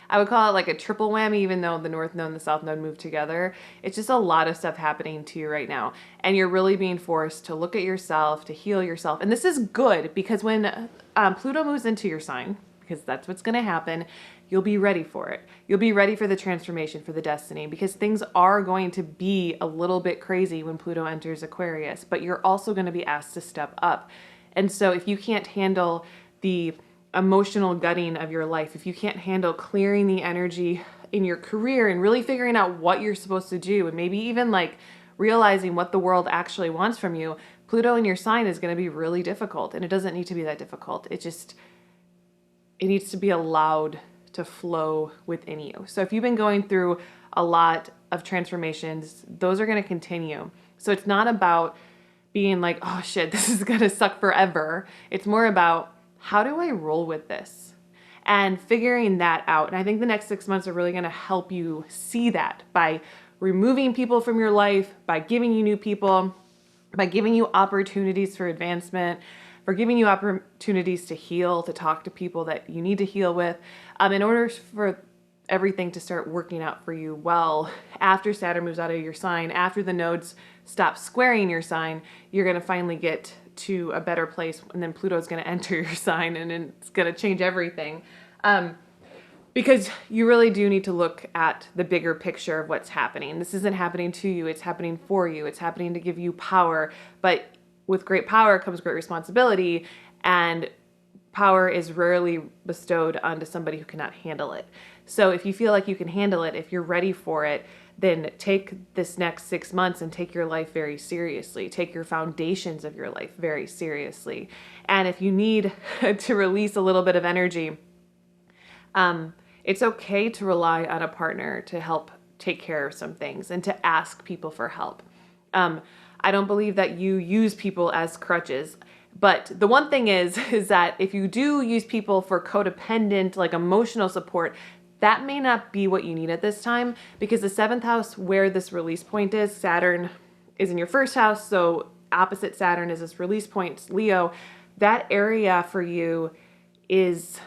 I would call it like a triple whammy, even though the north node and the south node move together. It's just a lot of stuff happening to you right now. And you're really being forced to look at yourself, to heal yourself. And this is good because when Pluto moves into your sign, because that's what's going to happen, you'll be ready for it. You'll be ready for the transformation, for the destiny, because things are going to be a little bit crazy when Pluto enters Aquarius, but you're also going to be asked to step up. And so if you can't handle the emotional gutting of your life, if you can't handle clearing the energy in your career and really figuring out what you're supposed to do, and maybe even like realizing what the world actually wants from you, Pluto in your sign is going to be really difficult. And it doesn't need to be that difficult. It needs to be allowed to flow within you. So if you've been going through a lot of transformations, those are going to continue. So it's not about being like, oh shit, this is going to suck forever. It's more about, how do I roll with this? And figuring that out. And I think the next 6 months are really going to help you see that by removing people from your life, by giving you new people, by giving you opportunities for advancement, for giving you opportunities to heal, to talk to people that you need to heal with, in order for everything to start working out for you well. After Saturn moves out of your sign, after the nodes stop squaring your sign, you're going to finally get to a better place, and then Pluto's going to enter your sign and it's going to change everything. Because you really do need to look at the bigger picture of what's happening. This isn't happening to you, it's happening for you. It's happening to give you power, but with great power comes great responsibility, and power is rarely bestowed onto somebody who cannot handle it. So if you feel like you can handle it, if you're ready for it, then take this next 6 months and take your life very seriously. Take your foundations of your life very seriously. And if you need to release a little bit of energy, it's okay to rely on a partner to help take care of some things and to ask people for help. I don't believe that you use people as crutches. But the one thing is that if you do use people for codependent, like emotional support, that may not be what you need at this time, because the 7th house, where this release point is, Saturn is in your 1st house. So opposite Saturn is this release point, Leo. That area for you it's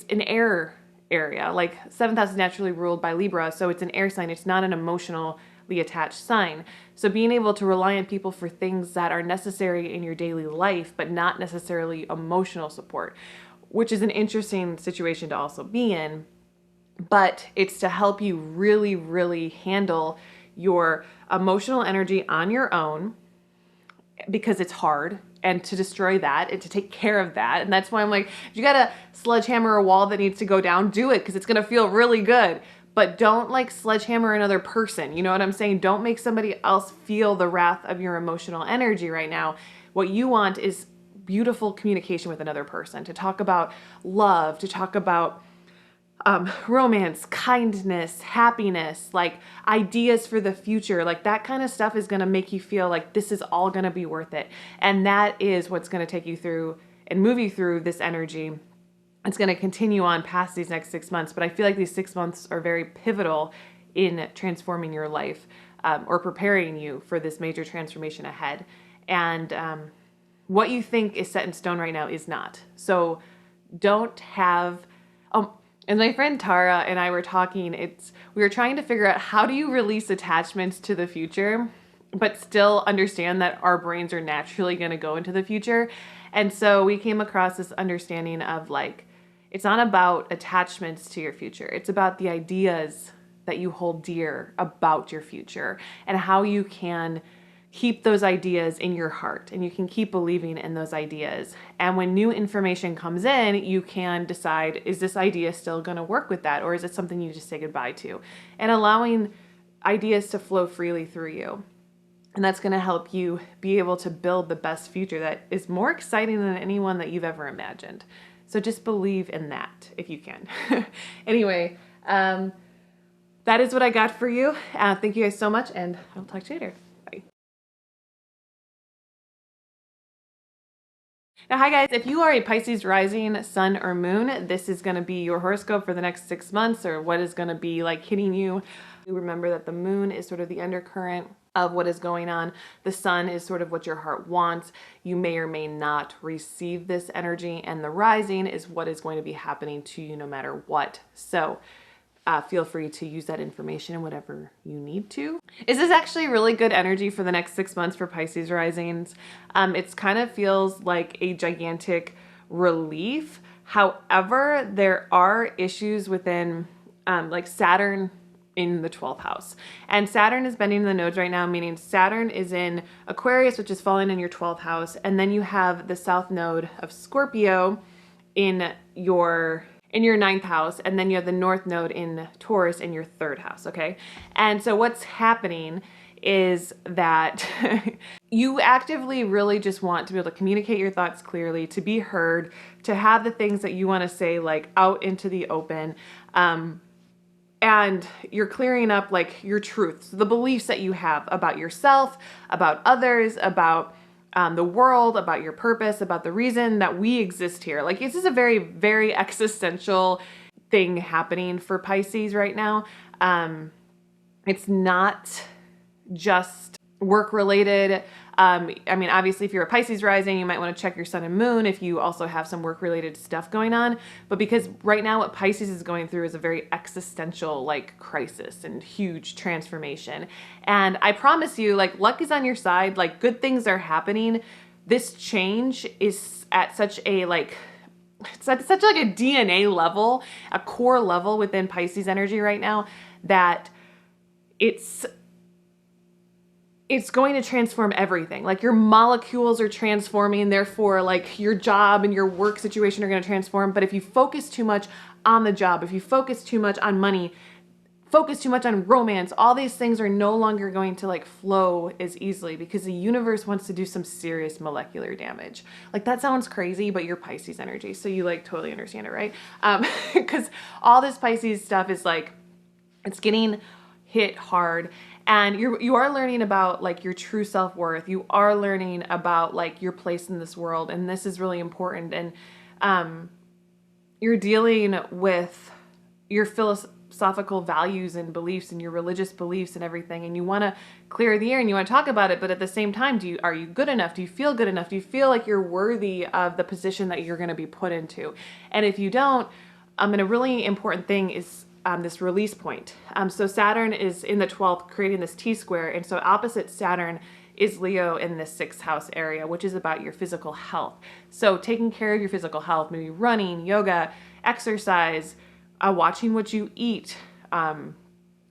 an air area. Like 7th house is naturally ruled by Libra. So it's an air sign. It's not an emotionally attached sign. So being able to rely on people for things that are necessary in your daily life, but not necessarily emotional support, which is an interesting situation to also be in. But it's to help you really, really handle your emotional energy on your own, because it's hard, and to destroy that and to take care of that. And that's why I'm like, if you got a sledgehammer a wall that needs to go down, do it, because it's going to feel really good. But don't like sledgehammer another person. You know what I'm saying? Don't make somebody else feel the wrath of your emotional energy right now. What you want is beautiful communication with another person, to talk about love, to talk about romance, kindness, happiness, like ideas for the future. Like that kind of stuff is going to make you feel like this is all going to be worth it. And that is what's going to take you through and move you through this energy. It's going to continue on past these next 6 months, but I feel like these 6 months are very pivotal in transforming your life, or preparing you for this major transformation ahead. And what you think is set in stone right now is not. So don't have... And my friend Tara and I were talking, we were trying to figure out, how do you release attachments to the future, but still understand that our brains are naturally going to go into the future. And so we came across this understanding of like, it's not about attachments to your future. It's about the ideas that you hold dear about your future, and how you can keep those ideas in your heart, and you can keep believing in those ideas. And when new information comes in, you can decide, is this idea still going to work with that? Or is it something you just say goodbye to? And allowing ideas to flow freely through you. And that's going to help you be able to build the best future that is more exciting than anyone that you've ever imagined. So just believe in that if you can. Anyway, that is what I got for you. Thank you guys so much, and I'll talk to you later. Now, hi guys, if you are a Pisces rising, sun, or moon, this is going to be your horoscope for the next 6 months, or what is going to be like hitting you. Remember that the moon is sort of the undercurrent of what is going on. The sun is sort of what your heart wants. You may or may not receive this energy, and the rising is what is going to be happening to you no matter what. So feel free to use that information in whatever you need to. Is this actually really good energy for the next 6 months for Pisces risings? It kind of feels like a gigantic relief. However, there are issues within like Saturn in the 12th house. And Saturn is bending the nodes right now, meaning Saturn is in Aquarius, which is falling in your 12th house. And then you have the south node of Scorpio in your 9th house, and then you have the north node in Taurus in your 3rd house, okay? And so what's happening is that you actively really just want to be able to communicate your thoughts clearly, to be heard, to have the things that you want to say like out into the open. And you're clearing up like your truths, the beliefs that you have about yourself, about others, about the world, about your purpose, about the reason that we exist here. Like, this is a very, very existential thing happening for Pisces right now. It's not just work related. I mean, obviously, if you're a Pisces rising, you might want to check your sun and moon if you also have some work related stuff going on. But because right now what Pisces is going through is a very existential like crisis and huge transformation. And I promise you, like, luck is on your side. Like, good things are happening. This change is at such a like, it's at such like a DNA level, a core level within Pisces energy right now, that it's going to transform everything. Like, your molecules are transforming, therefore like your job and your work situation are going to transform. But if you focus too much on the job, if you focus too much on money, focus too much on romance, all these things are no longer going to like flow as easily, because the universe wants to do some serious molecular damage. Like, that sounds crazy, but you're Pisces energy, so you like totally understand it, right? Because all this Pisces stuff is like, it's getting hit hard. And you are learning about like your true self-worth. You are learning about like your place in this world. And this is really important. And you're dealing with your philosophical values and beliefs and your religious beliefs and everything. And you want to clear the air and you want to talk about it. But at the same time, are you good enough? Do you feel good enough? Do you feel like you're worthy of the position that you're going to be put into? And if you don't, and a really important thing is this release point. So Saturn is in the 12th, creating this T-square. And so opposite Saturn is Leo in the 6th house area, which is about your physical health. So taking care of your physical health, maybe running, yoga, exercise, watching what you eat,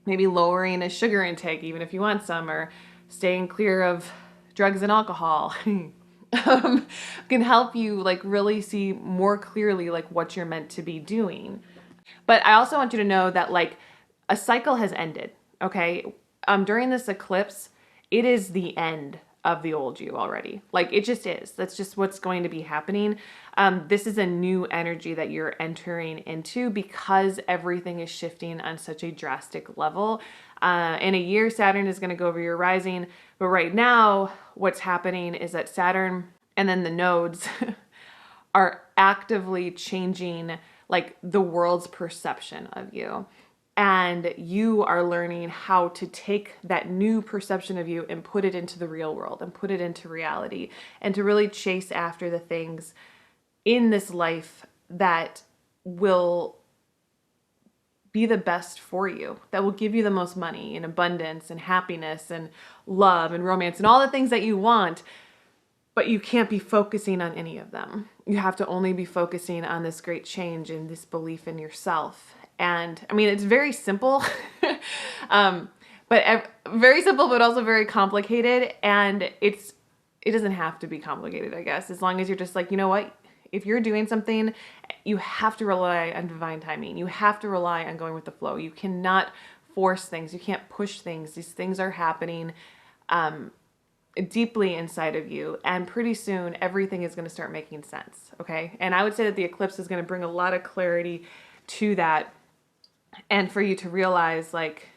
maybe lowering a sugar intake, even if you want some, or staying clear of drugs and alcohol. Can help you like really see more clearly like what you're meant to be doing. But I also want you to know that like a cycle has ended, okay? During this eclipse, it is the end of the old you already. Like it just is. That's just what's going to be happening. This is a new energy that you're entering into because everything is shifting on such a drastic level. In a year, Saturn is going to go over your rising. But right now, what's happening is that Saturn and then the nodes are actively changing like the world's perception of you. And you are learning how to take that new perception of you and put it into the real world and put it into reality and to really chase after the things in this life that will be the best for you, that will give you the most money and abundance and happiness and love and romance and all the things that you want. But you can't be focusing on any of them. You have to only be focusing on this great change and this belief in yourself. And I mean, it's very simple, but very simple, but also very complicated. And it doesn't have to be complicated, I guess, as long as you're just like, you know what, if you're doing something, you have to rely on divine timing. You have to rely on going with the flow. You cannot force things. You can't push things. These things are happening, deeply inside of you, and pretty soon everything is going to start making sense. Okay. And I would say that the eclipse is going to bring a lot of clarity to that, and for you to realize like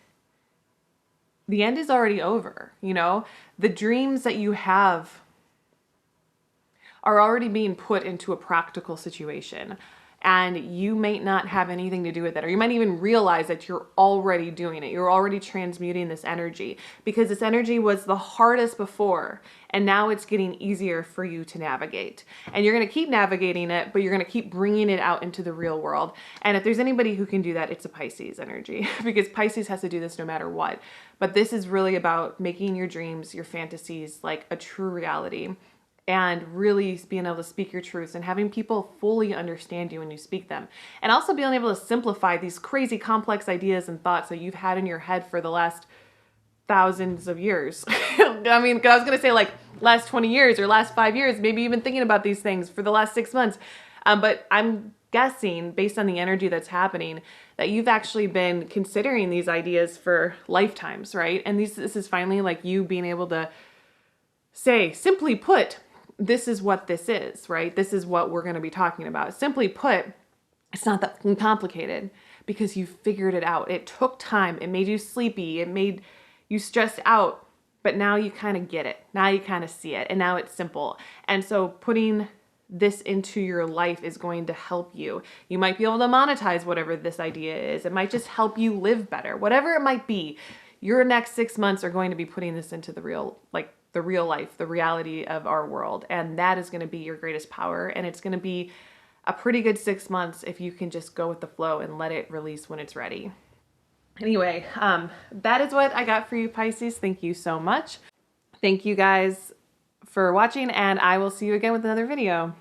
the end is already over. You know, the dreams that you have are already being put into a practical situation, and you may not have anything to do with it, or you might even realize that you're already doing it. You're already transmuting this energy, because this energy was the hardest before, and now it's getting easier for you to navigate. And you're going to keep navigating it, but you're going to keep bringing it out into the real world. And if there's anybody who can do that, it's a Pisces energy, because Pisces has to do this no matter what. But this is really about making your dreams, your fantasies, like a true reality, and really being able to speak your truths and having people fully understand you when you speak them. And also being able to simplify these crazy complex ideas and thoughts that you've had in your head for the last thousands of years. I mean, I was going to say like last 20 years or last 5 years, maybe even thinking about these things for the last 6 months. But I'm guessing based on the energy that's happening that you've actually been considering these ideas for lifetimes, right? And this is finally like you being able to say, simply put, this is what this is, right? This is what we're going to be talking about. Simply put, it's not that complicated because you figured it out. It took time. It made you sleepy. It made you stressed out, but now you kind of get it. Now you kind of see it, and now it's simple. And so putting this into your life is going to help you. You might be able to monetize whatever this idea is. It might just help you live better, whatever it might be. Your next 6 months are going to be putting this into the real life, the reality of our world. And that is going to be your greatest power. And it's going to be a pretty good 6 months if you can just go with the flow and let it release when it's ready. Anyway, that is what I got for you, Pisces. Thank you so much. Thank you guys for watching, and I will see you again with another video.